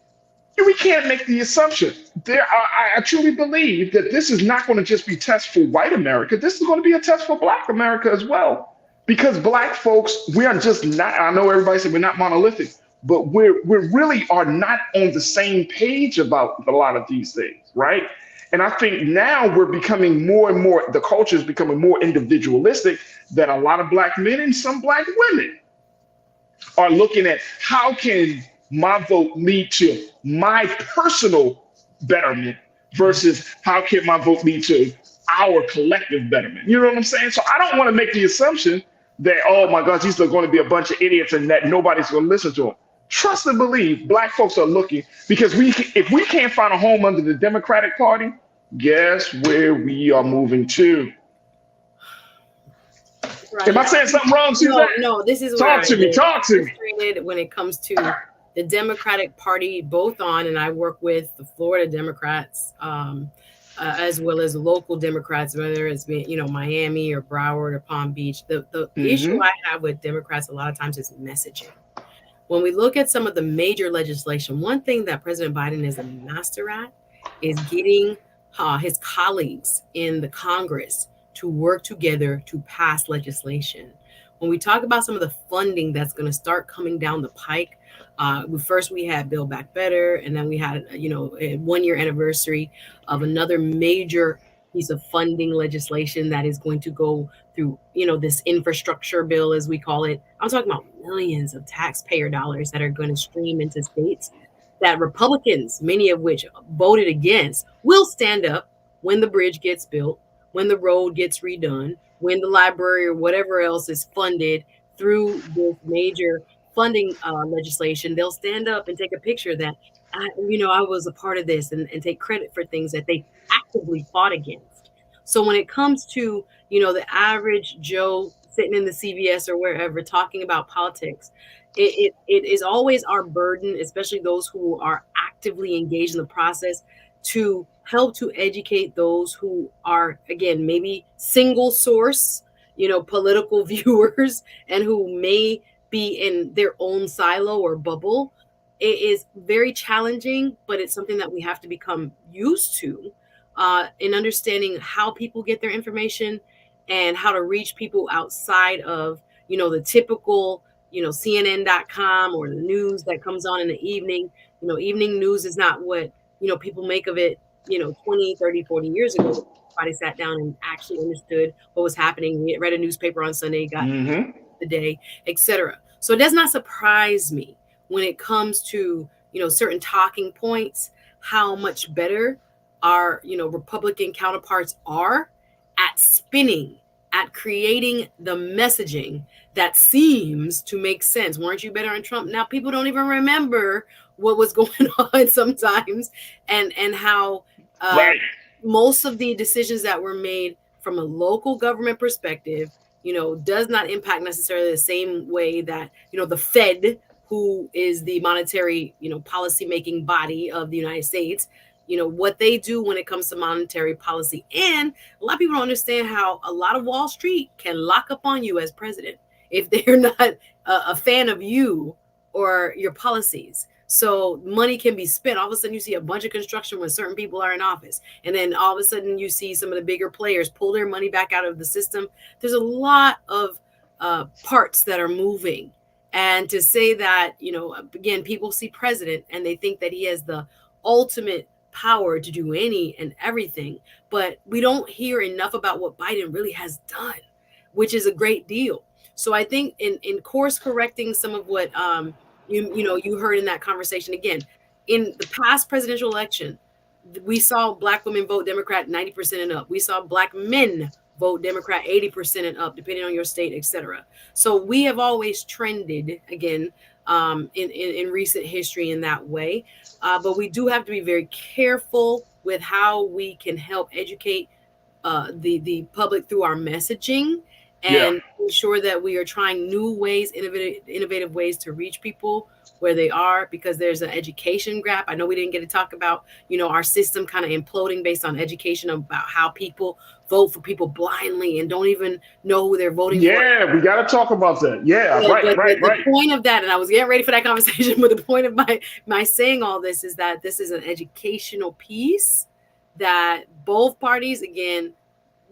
A: We can't make the assumption. I truly believe that this is not going to just be a test for white America. This is going to be a test for Black America as well. Because Black folks, we are just not, I know everybody said we're not monolithic, but we really are not on the same page about a lot of these things, right? And I think now we're becoming more and more, the culture is becoming more individualistic, that a lot of Black men and some Black women are looking at how can my vote lead to my personal betterment versus how can my vote lead to our collective betterment. You know what I'm saying? So I don't want to make the assumption that, oh my gosh, these are going to be a bunch of idiots and that nobody's going to listen to them. Trust and believe Black folks are looking, because if we can't find a home under the Democratic Party, guess where we are moving to?
B: Right.
A: Am I saying something wrong, Suzanne?
B: No, this is
A: talk to me.
B: When it comes to the Democratic Party, both on, and I work with the Florida Democrats, as well as local Democrats, whether it's Miami or Broward or Palm Beach. The issue I have with Democrats a lot of times is messaging. When we look at some of the major legislation, one thing that President Biden is a master at is getting his colleagues in the Congress to work together to pass legislation. When we talk about some of the funding that's going to start coming down the pike, first we had Build Back Better, and then we had a 1-year anniversary of another major piece of funding legislation that is going to go through this infrastructure bill, as we call it. I'm talking about millions of taxpayer dollars that are going to stream into states that Republicans, many of which voted against, will stand up when the bridge gets built, when the road gets redone, when the library or whatever else is funded through this major funding legislation. They'll stand up and take a picture that, I was a part of this, and take credit for things that they actively fought against. So when it comes to, the average Joe sitting in the CVS or wherever talking about politics, it is always our burden, especially those who are actively engaged in the process, to help to educate those who are, again, maybe single source, political viewers, and who may be in their own silo or bubble. It is very challenging, but it's something that we have to become used to in understanding how people get their information and how to reach people outside of, the typical, CNN.com or the news that comes on in the evening. Evening news is not what, people make of it, 20, 30, 40 years ago. Everybody sat down and actually understood what was happening. We read a newspaper on Sunday, got the day, etc. So it does not surprise me when it comes to, certain talking points, how much better our, Republican counterparts are at spinning, at creating the messaging that seems to make sense. Weren't you better on Trump? Now people don't even remember what was going on sometimes, and how most of the decisions that were made from a local government perspective, does not impact necessarily the same way that, the Fed, who is the monetary, policy making body of the United States, what they do when it comes to monetary policy. And a lot of people don't understand how a lot of Wall Street can lock up on you as president if they're not a fan of you or your policies. So money can be spent. All of a sudden you see a bunch of construction when certain people are in office. And then all of a sudden you see some of the bigger players pull their money back out of the system. There's a lot of parts that are moving. And to say that, again, people see president and they think that he has the ultimate power to do any and everything. But we don't hear enough about what Biden really has done, which is a great deal. So I think in course correcting some of what you heard in that conversation, again, in the past presidential election, we saw Black women vote Democrat 90% and up. We saw Black men vote Democrat 80% and up, depending on your state, etc. So we have always trended, again, in recent history in that way. But we do have to be very careful with how we can help educate the public through our messaging, and ensure that we are trying new ways, innovative ways to reach people where they are, because there's an education gap. I know we didn't get to talk about, our system kind of imploding based on education about how people vote for people blindly and don't even know who they're voting for.
A: Yeah, we got to talk about that. Yeah, right.
B: The point of that, and I was getting ready for that conversation, but the point of my saying all this is that this is an educational piece that both parties, again,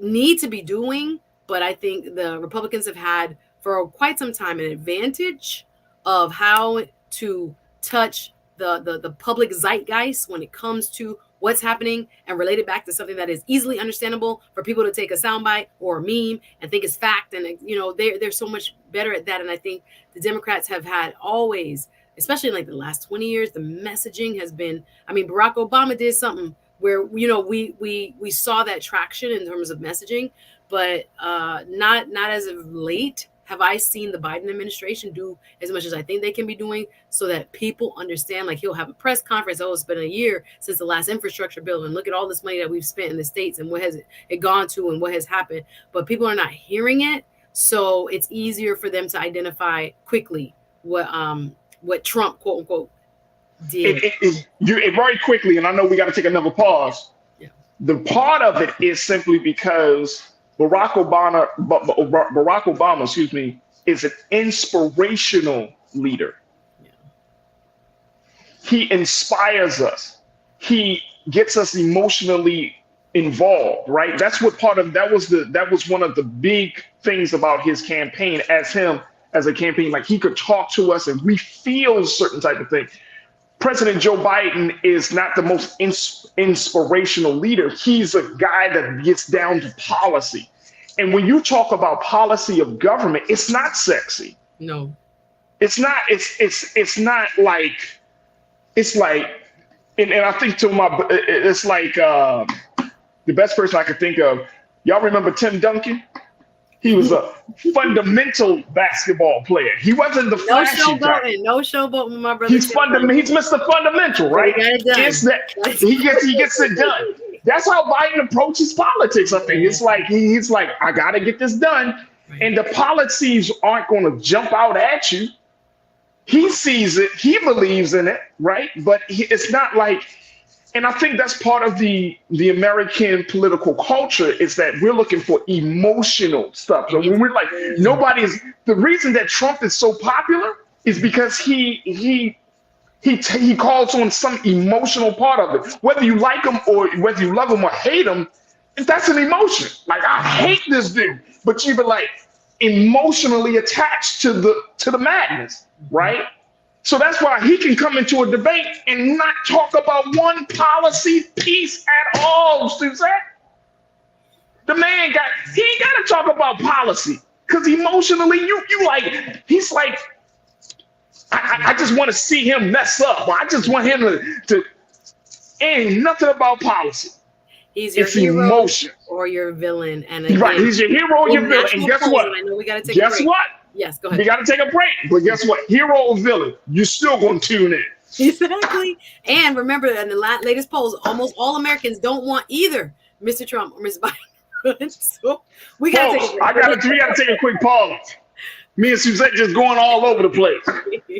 B: need to be doing. But I think the Republicans have had for quite some time an advantage of how to touch the public zeitgeist when it comes to what's happening and relate it back to something that is easily understandable for people to take a soundbite or a meme and think it's fact. And, they're so much better at that. And I think the Democrats have had always, especially in like the last 20 years, the messaging has been, Barack Obama did something where, we saw that traction in terms of messaging, but not as of late have I seen the Biden administration do as much as I think they can be doing so that people understand. Like, he'll have a press conference. Oh, it's been a year since the last infrastructure bill, and look at all this money that we've spent in the States and what has it gone to and what has happened. But people are not hearing it. So it's easier for them to identify quickly what Trump, quote unquote, did.
A: Very quickly, and I know we got to take another pause.
B: Yeah.
A: The part of it is simply because Barack Obama, is an inspirational leader.
B: Yeah.
A: He inspires us. He gets us emotionally involved, right? That was one of the big things about his campaign as a campaign. Like, he could talk to us and we feel certain type of thing. President Joe Biden is not the most inspirational leader. He's a guy that gets down to policy. And when you talk about policy of government, it's not sexy.
B: No.
A: It's not, it's not like, it's like, and I think it's like the best person I could think of, y'all remember Tim Duncan? He was a fundamental basketball player. He wasn't the flashy type.
B: No showboating with my brother.
A: He's Mr. Fundamental, right? He gets it done. That's how Biden approaches politics, I think. It's like he's like, I gotta get this done. And the policies aren't gonna jump out at you. He sees it, he believes in it, right? But it's not like, and I think that's part of the American political culture, is that we're looking for emotional stuff. So when we're like, the reason that Trump is so popular is because he calls on some emotional part of it. Whether you like him or whether you love him or hate him, that's an emotion. Like, I hate this dude, but you've been like emotionally attached to the madness, right? So that's why he can come into a debate and not talk about one policy piece at all, Suzanne. The man he ain't got to talk about policy, because emotionally, he's like, I just want to see him mess up. I just want him to ain't nothing about policy.
B: He's your hero emotion or your villain. And again,
A: right, he's your hero or your villain. And guess what?
B: I know we got to take a break.
A: What?
B: Yes, go ahead.
A: We got to take a break. But guess what? Hero or villain, you're still going to tune in.
B: Exactly. And remember, in the latest polls, almost all Americans don't want either Mr. Trump or Ms. Biden. So we got to take a break.
A: We got to take a quick pause. Me and Suzette just going all over the place.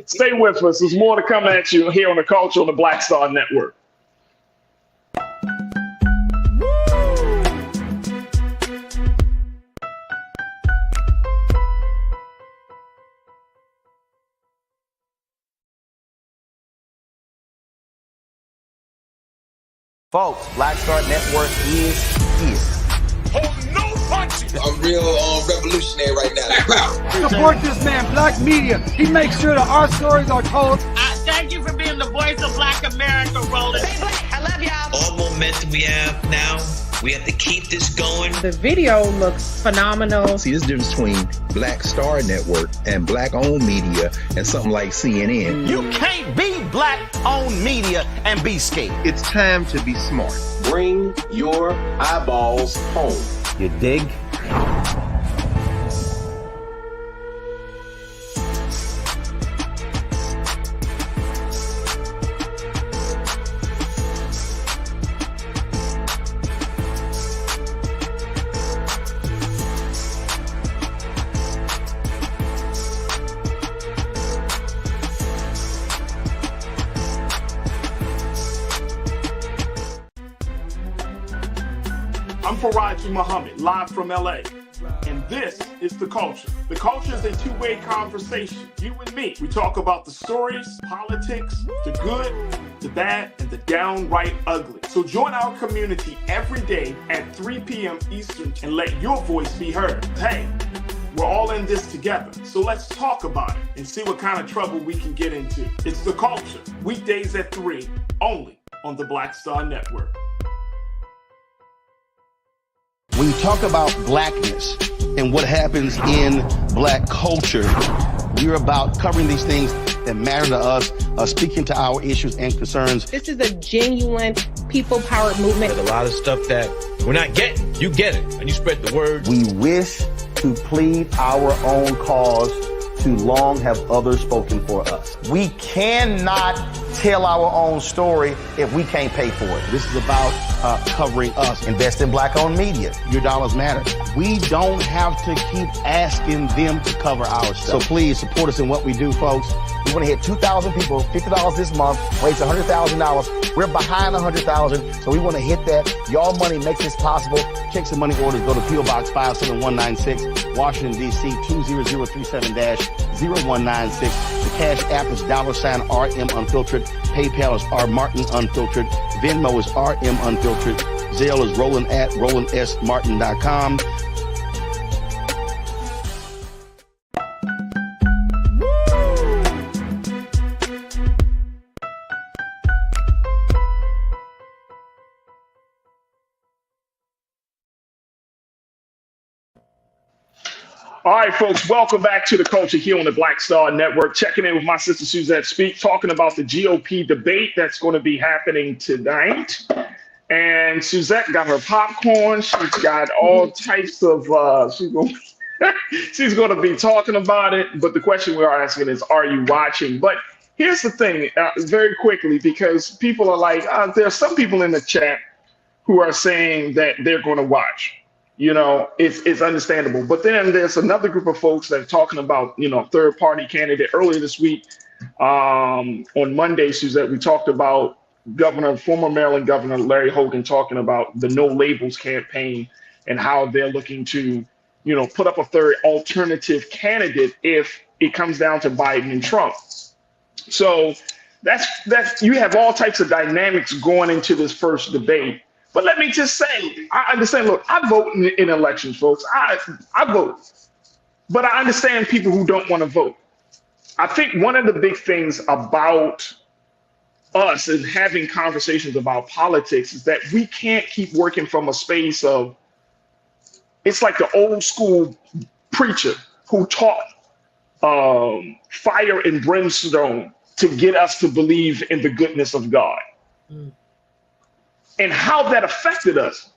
A: Stay with us. There's more to come at you here on The Culture on the Black Star Network.
C: Folks, Black Star Network is here.
E: Oh, no punches! I'm real revolutionary right now.
F: Support this man, Black Media. He makes sure that our stories are told.
G: Thank you for being the voice of Black America, Roland.
H: Hey, Black, I love y'all. All momentum we have now, we have to keep this going.
I: The video looks phenomenal.
J: See, this difference between Black Star Network and Black-owned media and something like CNN.
C: You can't be Black-owned media and be scared.
K: It's time to be smart. Bring your eyeballs home.
C: You dig?
A: I'm Farajii Muhammad, live from LA. And this is The Culture. The Culture is a two-way conversation. You and me. We talk about the stories, politics, the good, the bad, and the downright ugly. So join our community every day at 3 p.m. Eastern and let your voice be heard. Hey, we're all in this together. So let's talk about it and see what kind of trouble we can get into. It's The Culture, weekdays at 3, only on the Black Star Network.
D: When you talk about blackness and what happens in black culture, we're about covering these things that matter to us, speaking to our issues and concerns.
I: This is a genuine people-powered movement.
L: There's a lot of stuff that we're not getting. You get it, and you spread the word.
C: We wish to plead our own cause. Too long have others spoken for us. We cannot tell our own story if we can't pay for it.
D: This is about covering us.
C: Invest in black-owned media.
D: Your dollars matter. We don't have to keep asking them to cover our stuff. So please support us in what we do, folks.
C: We want to hit 2,000 people, $50 this month, raise $100,000. We're behind 100,000, so we want to hit that. Y'all money makes this possible.
D: Checks and money orders go to P.O. Box 57196, Washington, D.C. 20037-0196. The Cash App is $RM Unfiltered. PayPal is R Martin Unfiltered. Venmo is RM Unfiltered. Zelle is Roland at RolandSMartin.com.
A: All right, folks, welcome back to The Culture here on the Black Star Network. Checking in with my sister Suzette Speak, talking about the GOP debate that's going to be happening tonight. And Suzette got her popcorn. She's got all types of, she's going to be talking about it. But the question we're asking is, are you watching? But here's the thing, very quickly, because people are like, there are some people in the chat who are saying that they're going to watch. You know, it's understandable. But then there's another group of folks that are talking about, third-party candidate. Earlier this week, on Monday, Suzette, we talked about former Maryland Governor Larry Hogan talking about the No Labels campaign and how they're looking to, put up a third alternative candidate if it comes down to Biden and Trump. So that's you have all types of dynamics going into this first debate. But let me just say, I understand, look, I vote in elections, folks. I vote. But I understand people who don't want to vote. I think one of the big things about us and having conversations about politics is that we can't keep working from a space of, it's like the old school preacher who taught fire and brimstone to get us to believe in the goodness of God. And how that affected us.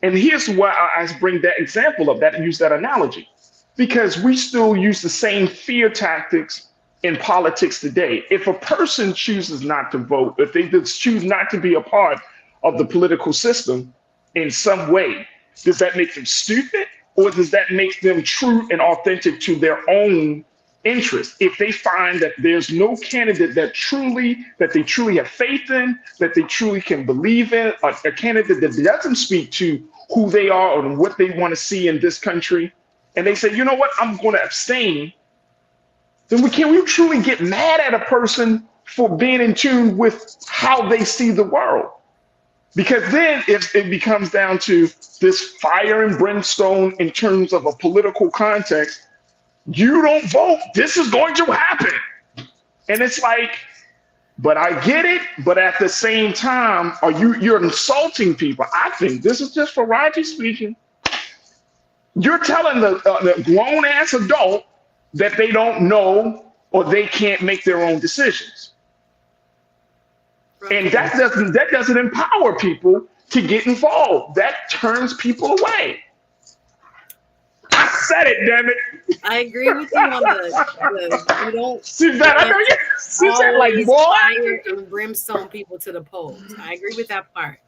A: And here's why I bring that example up, use that analogy. Because we still use the same fear tactics in politics today. If a person chooses not to vote, if they just choose not to be a part of the political system in some way, does that make them stupid? Or does that make them true and authentic to their own interest? If they find that there's no candidate that they truly have faith in, that they truly can believe in, a candidate that doesn't speak to who they are and what they want to see in this country, and they say, you know what, I'm going to abstain, then can we truly get mad at a person for being in tune with how they see the world? Because then if it becomes down to this fire and brimstone in terms of a political context, you don't vote, this is going to happen. And it's like, but I get it, but at the same time, you're insulting people. I think this is just Farajii speaking. You're telling the grown-ass adult that they don't know or they can't make their own decisions. And that doesn't empower people to get involved. That turns people away. I said it, damn it.
B: I agree with you on the you don't
A: see that. I know you said like
B: fire and brimstone people to the polls. I agree with that part.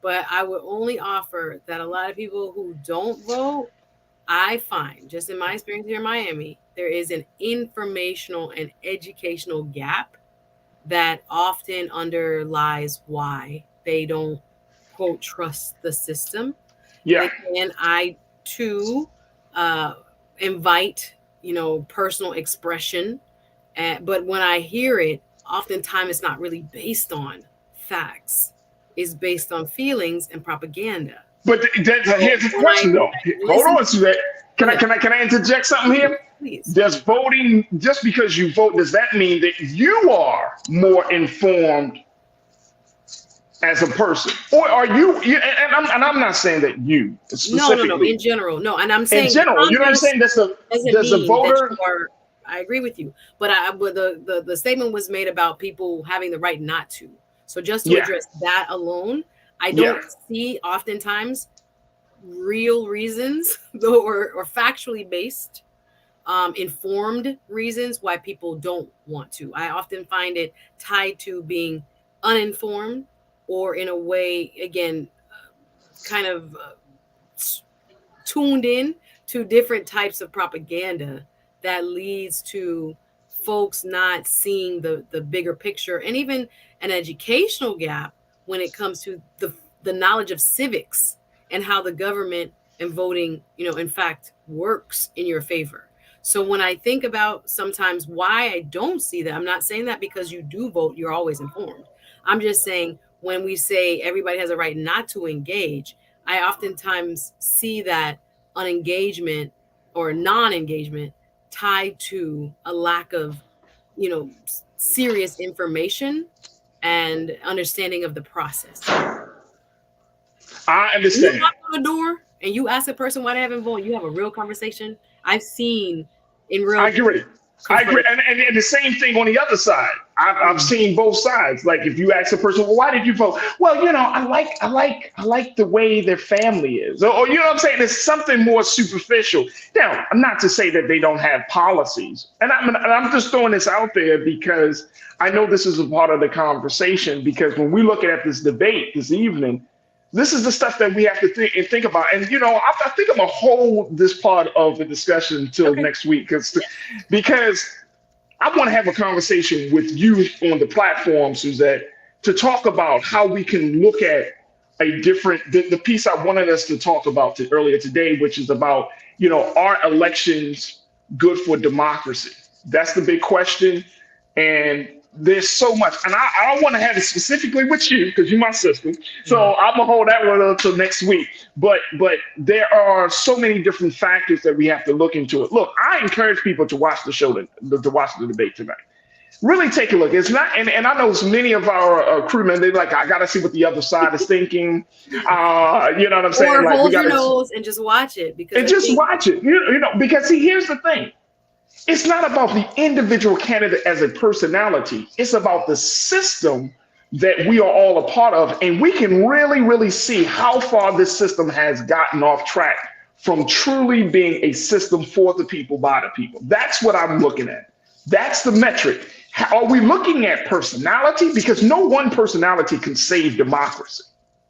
B: But I would only offer that a lot of people who don't vote, I find, just in my experience here in Miami, there is an informational and educational gap that often underlies why they don't, quote, trust the system.
A: Yeah.
B: And I too invite, personal expression. But when I hear it, oftentimes it's not really based on facts. It's based on feelings and propaganda.
A: But here's the question, though. Hold on, Suzette. Can I interject something here?
B: Please.
A: Does voting, just because you vote, does that mean that you are more informed as a person, or are you? And I'm not saying that you specifically.
B: No. In general, no. And I'm saying
A: in general, you know what I'm saying? Does the voter?
B: I agree with you, but the statement was made about people having the right not to. So just to address that alone, I don't see oftentimes real reasons or factually based, informed reasons why people don't want to. I often find it tied to being uninformed, or in a way, again, kind of tuned in to different types of propaganda that leads to folks not seeing the bigger picture, and even an educational gap when it comes to the knowledge of civics and how the government and voting, in fact, works in your favor. So when I think about sometimes why I don't see that, I'm not saying that because you do vote, you're always informed. I'm just saying when we say everybody has a right not to engage, I oftentimes see that unengagement or non-engagement tied to a lack of, serious information and understanding of the process.
A: I understand.
B: You knock on the door and you ask a person why they haven't voted, you have a real conversation. I've seen in real.
A: I agree. And the same thing on the other side. I've seen both sides. Like if you ask a person, well, why did you vote? Well, I like the way their family is. Or you know what I'm saying? There's something more superficial. Now, not to say that they don't have policies. And I'm just throwing this out there because I know this is a part of the conversation, because when we look at this debate this evening, this is the stuff that we have to think about. And, I think I'm going to hold this part of the discussion until next week, because I want to have a conversation with you on the platform, Suzette, to talk about how we can look at the piece I wanted us to talk about earlier today, which is about, are elections good for democracy? That's the big question. And there's so much, and I don't want to have it specifically with you because you're my sister. So I'm gonna hold that one until next week. But there are so many different factors that we have to look into it. Look, I encourage people to watch the show, to watch the debate tonight. Really take a look. It's not, and I know many of our crewmen, they're like, I gotta see what the other side is thinking. You know what I'm saying?
B: Or
A: like,
B: hold your nose and just watch it,
A: watch it. Because see, here's the thing. It's not about the individual candidate as a personality. It's about the system that we are all a part of. And we can really, really see how far this system has gotten off track from truly being a system for the people, by the people. That's what I'm looking at. That's the metric. Are we looking at personality? Because no one personality can save democracy.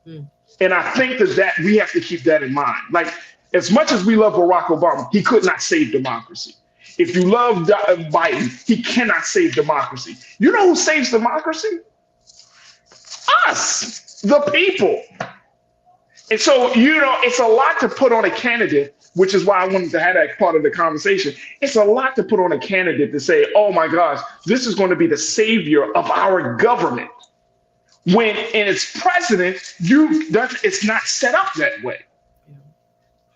A: And I think that we have to keep that in mind. Like, as much as we love Barack Obama, he could not save democracy. If you love Biden, he cannot save democracy. You know who saves democracy? Us, the people. And so, it's a lot to put on a candidate, which is why I wanted to have that part of the conversation. It's a lot to put on a candidate to say, oh my gosh, this is going to be the savior of our government. When in its president, it's not set up that way.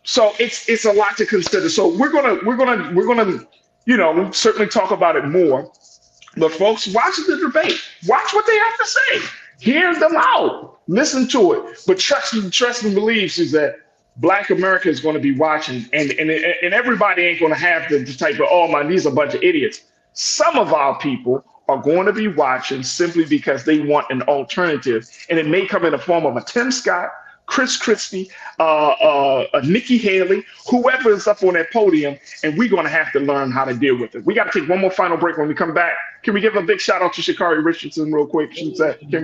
A: So it's a lot to consider. So we're gonna certainly talk about it more. But folks, watch the debate. Watch what they have to say. Hear them out. Listen to it. But trust and believe is that Black America is going to be watching, and everybody ain't going to have the type of these are a bunch of idiots. Some of our people are going to be watching simply because they want an alternative, and it may come in the form of a Tim Scott, Chris Christie, Nikki Haley, whoever is up on that podium, and we're going to have to learn how to deal with it. We got to take one more final break. When we come back, can we give a big shout out to Sha'Carri Richardson real quick? Can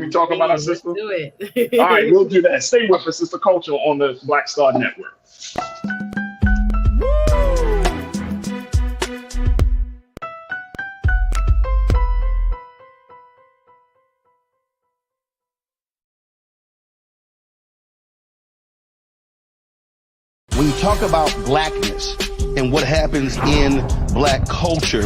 A: we talk about our sister?
B: Let's do it.
A: All right, we'll do that. Stay with us. It's the Culture on the Black Star Network.
D: talk about blackness and what happens in black culture,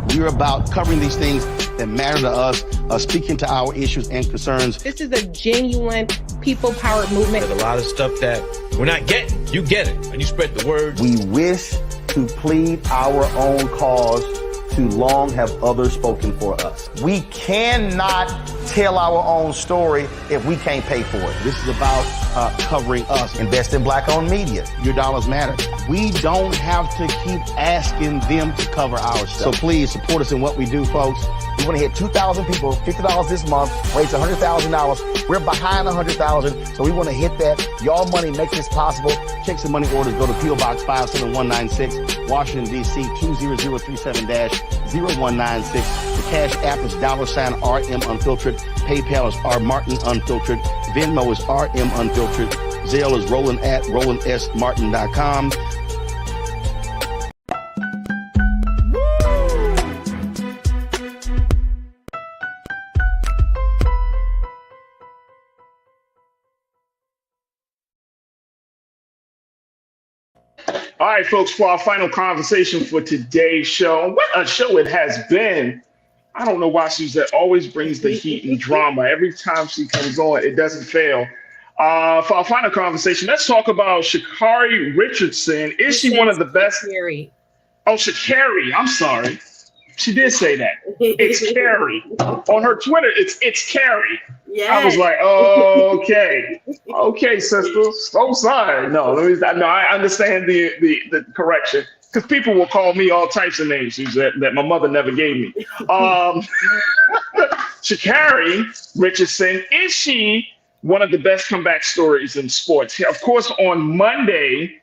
D: we're about covering these things that matter to us, speaking to our issues and concerns.
I: This is a genuine people-powered movement.
L: There's a lot of stuff that we're not getting. You get it, and you spread the word.
C: We wish to plead our own cause. Too long have others spoken for us. We cannot tell our own story if we can't pay for it.
D: This is about covering us.
C: Invest in black-owned media.
D: Your dollars matter. We don't have to keep asking them to cover our stuff. So please support us in what we do, folks.
C: We want to hit 2,000 people, $50 this month, raise $100,000. We're behind 100,000, so we want to hit that. Y'all money makes this possible.
D: Checks and money orders go to P.O. Box 57196, Washington, D.C. 20037-0196. The Cash App is $RM Unfiltered. PayPal is R Martin Unfiltered. Venmo is RM Unfiltered. Zelle is Roland at RolandSMartin.com.
A: All right, folks, for our final conversation for today's show. What a show it has been. I don't know why Suzette always brings the heat and drama. Every time she comes on, it doesn't fail. For our final conversation, let's talk about Sha'Carri Richardson. Is she one of the best?
B: Sha'Carri.
A: Oh, Sha'Carri. I'm sorry. She did say that. It's Carrie. On her Twitter, it's Carrie.
B: Yes.
A: I was like, oh, okay. Okay, sister. So sorry. No, I understand the correction. Because people will call me all types of names that my mother never gave me. Sha'Carri Richardson, is she one of the best comeback stories in sports? Of course, on Monday,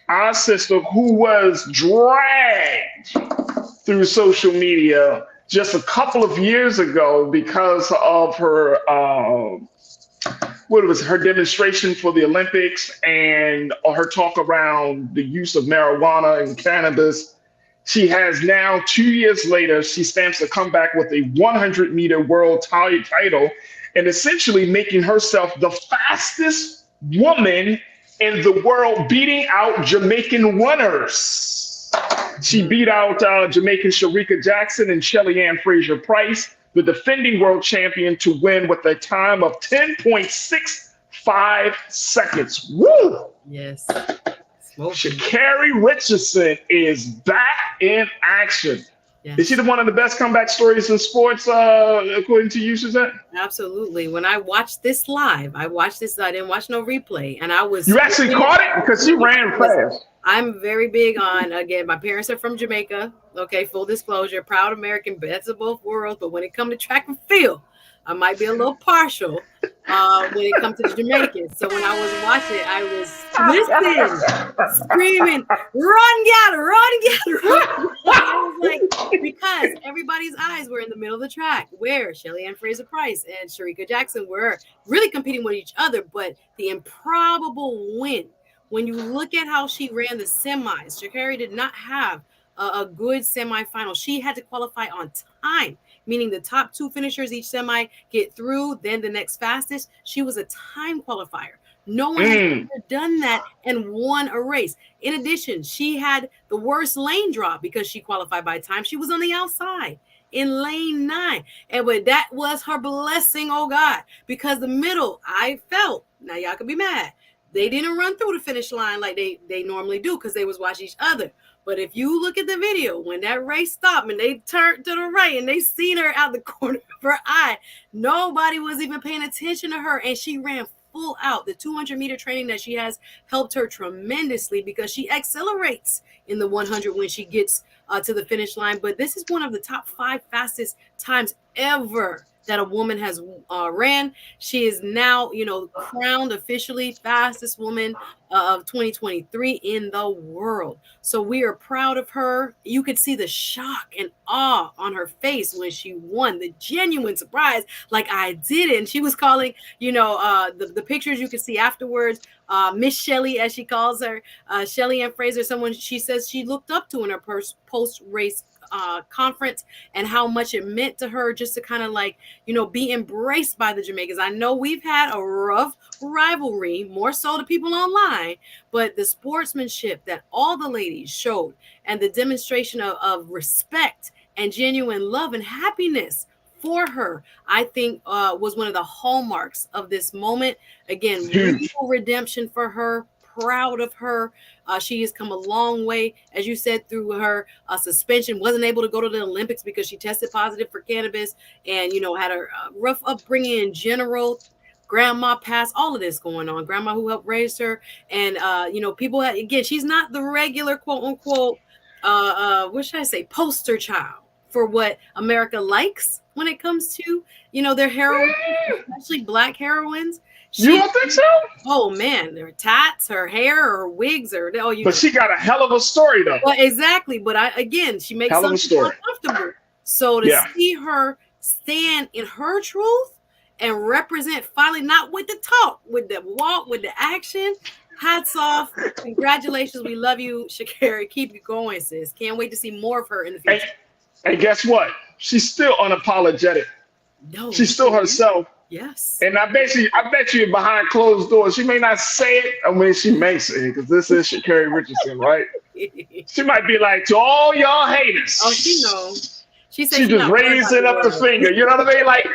A: our sister, who was dragged through social media just a couple of years ago because of her her demonstration for the Olympics and her talk around the use of marijuana and cannabis. She has now, 2 years later, she stamps a comeback with a 100-meter world title and essentially making herself the fastest woman in the world, beating out Jamaican runners. She beat out Jamaican Sharika Jackson and Shelly-Ann Fraser-Price, the defending world champion, to win with a time of 10.65 seconds. Woo!
B: Yes.
A: Sha'Carri Richardson is back in action.
B: Yes.
A: Is she one of the best comeback stories in sports, according to you, Suzette?
B: Absolutely. When I watched this live, I didn't watch no replay, and I was.
A: You actually caught it? Because she ran fast.
B: I'm very big on, again, my parents are from Jamaica. Okay, full disclosure, proud American, best of both worlds. But when it comes to track and field, I might be a little partial when it comes to the Jamaicans. So when I was watching, I was listening, screaming, run, gal, run, gal, run. I was like, because everybody's eyes were in the middle of the track where Shelly-Ann Fraser-Price and Sharika Jackson were really competing with each other. But the improbable win, when you look at how she ran the semis, Sha'Carri did not have a good semifinal. She had to qualify on time, meaning the top two finishers each semi get through, then the next fastest. She was a time qualifier. No one had ever done that and won a race. In addition, she had the worst lane drop because she qualified by time. She was on the outside in lane 9. But that was her blessing, oh God, because the middle, I felt, now y'all could be mad, they didn't run through the finish line like they normally do because they was watching each other. But if you look at the video, when that race stopped and they turned to the right and they seen her out the corner of her eye, nobody was even paying attention to her. And she ran full out. The 200-meter training that she has helped her tremendously because she accelerates in the 100 when she gets to the finish line. But this is one of the top 5 fastest times ever that a woman has ran. She is now, crowned officially fastest woman of 2023 in the world. So we are proud of her. You could see the shock and awe on her face when she won, the genuine surprise, like I did it. And she was calling, the pictures you could see afterwards, Miss Shelly, as she calls her, Shelly-Ann Fraser, someone she says she looked up to in her post-race conference, and how much it meant to her just to kind of be embraced by the Jamaicans. I know we've had a rough rivalry, more so to people online, fine. But the sportsmanship that all the ladies showed and the demonstration of respect and genuine love and happiness for her, I think was one of the hallmarks of this moment. Again, real redemption for her. Proud of her. She has come a long way, as you said, through her suspension. Wasn't able to go to the Olympics because she tested positive for cannabis, and had a rough upbringing in general. Grandma passed, all of this going on. Grandma who helped raise her, and people. Again, she's not the regular quote unquote. What should I say? Poster child for what America likes when it comes to their heroines, especially Black heroines.
A: You don't think so?
B: Oh man, her tats, her hair, her wigs,
A: but she got a hell of a story though.
B: Well, exactly. But she makes something uncomfortable. So to see her stand in her truth and represent finally, not with the talk, with the walk, with the action. Hats off. Congratulations. We love you, Sha'Carri. Keep it going, sis. Can't wait to see more of her in the future.
A: And guess what? She's still unapologetic.
B: No,
A: she's still herself.
B: Yes.
A: And I bet you behind closed doors, she may not say it. I mean, she may say it because this is Sha'Carri Richardson, right? She might be like, to all y'all haters.
B: Oh, she knows. She
A: just raising up the finger. You know what I mean? Like,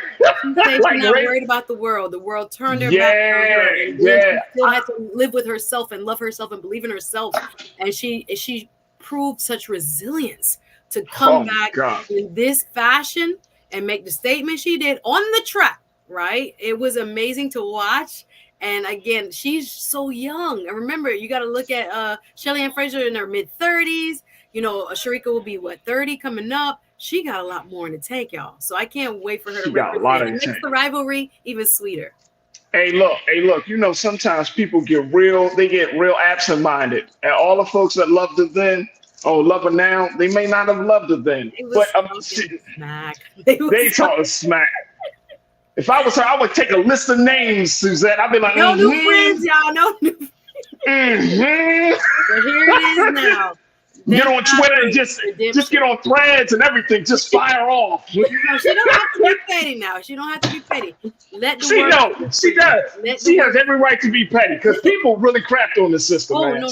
B: she's not worried about the world. The world turned her back on her. And she still had to live with herself and love herself and believe in herself. And she proved such resilience to come back in this fashion and make the statement she did on the track. Right? It was amazing to watch. And again, she's so young. And remember, you got to look at Shelly Ann Fraser in her mid-30s. Sharika will be 30 coming up. She got a lot more in the tank, y'all. So I can't wait for her to represent. It makes the rivalry even sweeter.
A: Hey, look, sometimes people get real absent-minded. And all the folks that loved her then, love her now, they may not have loved her then. But they talk smack. If I was her, I would take a list of names, Suzette. I'd be like,
B: no new friends, y'all. No new friends. But here it is now.
A: Get on Twitter and just get on threads and everything. Just fire off.
B: She don't have to be petty now. She don't have to be petty.
A: She does. She has every right to be petty because people really crapped on the system, man.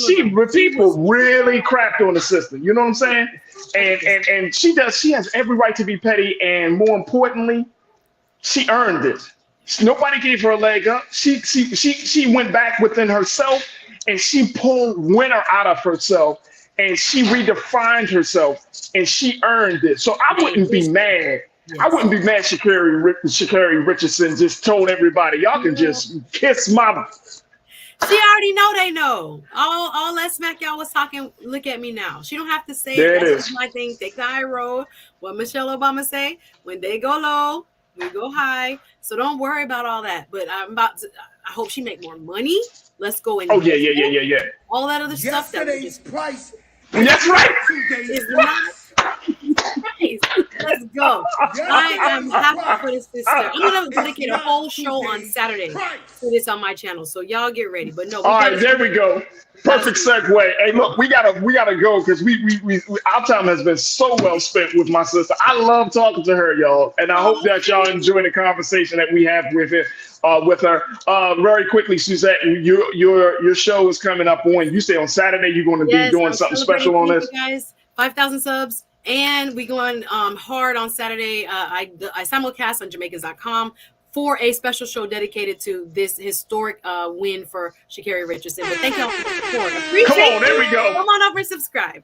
A: People really crapped on the system. You know what I'm saying? And she does. She has every right to be petty, and more importantly, she earned it. Nobody gave her a leg up. She went back within herself and she pulled winner out of herself and she redefined herself and she earned it. So I wouldn't be mad. I wouldn't be mad Sha'Carri Richardson just told everybody, y'all can just kiss my...
B: She already know they know. All that smack y'all was talking, look at me now. She don't have to say it. That's just my thing. Take the high road. What Michelle Obama say, when they go low, we go high. So don't worry about all that. But I hope she make more money. Let's go in.
A: Oh, yeah.
B: All that other stuff.
F: Yesterday's price.
A: That's right.
B: It's not price. Let's go. I am happy for this sister. I'm going to dedicate a whole show on Saturday to this on my channel. So y'all get ready. But no.
A: All right, there we go. Perfect segue. Hey, look, we gotta go because we our time has been so well spent with my sister. I love talking to her, y'all, and I hope that y'all enjoy the conversation that we have with her. Very quickly, Suzette, your show is coming up on. You say on Saturday you're going to be doing something special on this.
B: Guys, 5,000 subs, and we going hard on Saturday. I simulcast on Jamaicans.com. For a special show dedicated to this historic win for Sha'Carri Richardson. But thank y'all for the support.
A: Come on, there we go.
B: Come on over and subscribe.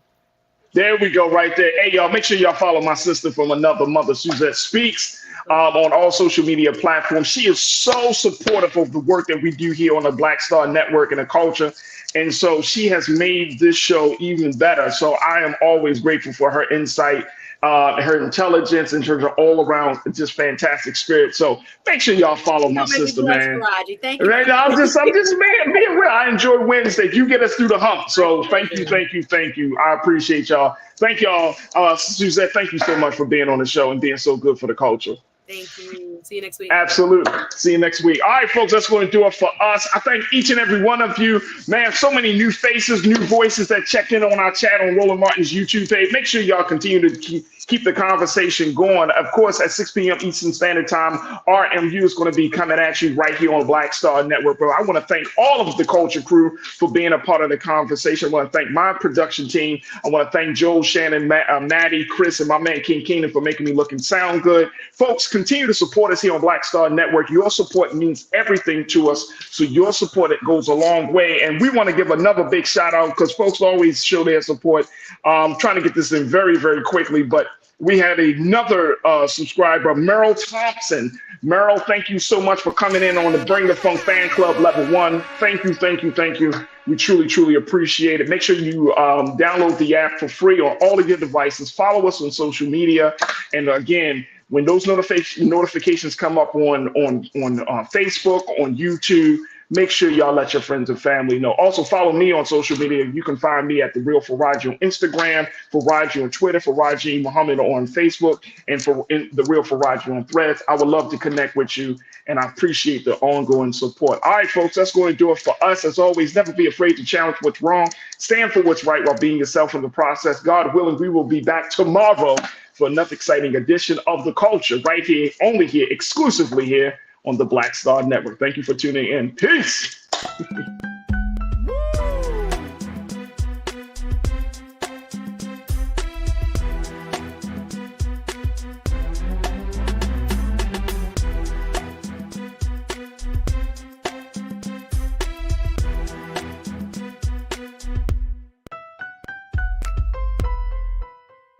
A: There we go, right there. Hey, y'all, make sure y'all follow my sister from another mother, Suzette Speaks, on all social media platforms. She is so supportive of the work that we do here on the Black Star Network and the culture. And so she has made this show even better. So I am always grateful for her insight, her intelligence, in terms of all around just fantastic spirit. So make sure y'all follow my sister, man.
B: Farajii. Thank you.
A: I'm just man, being real. I enjoy Wednesdays. You get us through the hump. So thank you. I appreciate y'all. Thank y'all. Suzette, thank you so much for being on the show and being so good for the culture.
B: Thank you. See you next week.
A: Absolutely. See you next week. All right, folks, that's going to do it for us. I thank each and every one of you. Man, so many new faces, new voices that checked in on our chat on Roland Martin's YouTube page. Make sure y'all continue to keep the conversation going. Of course, at 6 p.m. Eastern Standard Time, RMU is going to be coming at you right here on Black Star Network. Bro, I want to thank all of the Culture crew for being a part of the conversation. I want to thank my production team. I want to thank Joel, Shannon, Maddie, Chris, and my man King Keenan for making me look and sound good. Folks, continue to support us here on Black Star Network. Your support means everything to us. So your support, it goes a long way. And we want to give another big shout out because folks always show their support. Trying to get this in very, very quickly, but we had another subscriber, Merrill Thompson. Merrill, thank you so much for coming in on the Bring the Funk Fan Club Level 1. Thank you, thank you, thank you. We truly, truly appreciate it. Make sure you download the app for free on all of your devices. Follow us on social media. And again, when those notifications come up on Facebook, on YouTube, make sure y'all let your friends and family know. Also, follow me on social media. You can find me at The Real Farajii on Instagram, Farajii on Twitter, Farajii Muhammad on Facebook, and for The Real Farajii on Threads. I would love to connect with you, and I appreciate the ongoing support. All right, folks, that's going to do it for us. As always, never be afraid to challenge what's wrong. Stand for what's right while being yourself in the process. God willing, we will be back tomorrow for another exciting edition of The Culture right here, only here, exclusively here on the Black Star Network. Thank you for tuning in. Peace.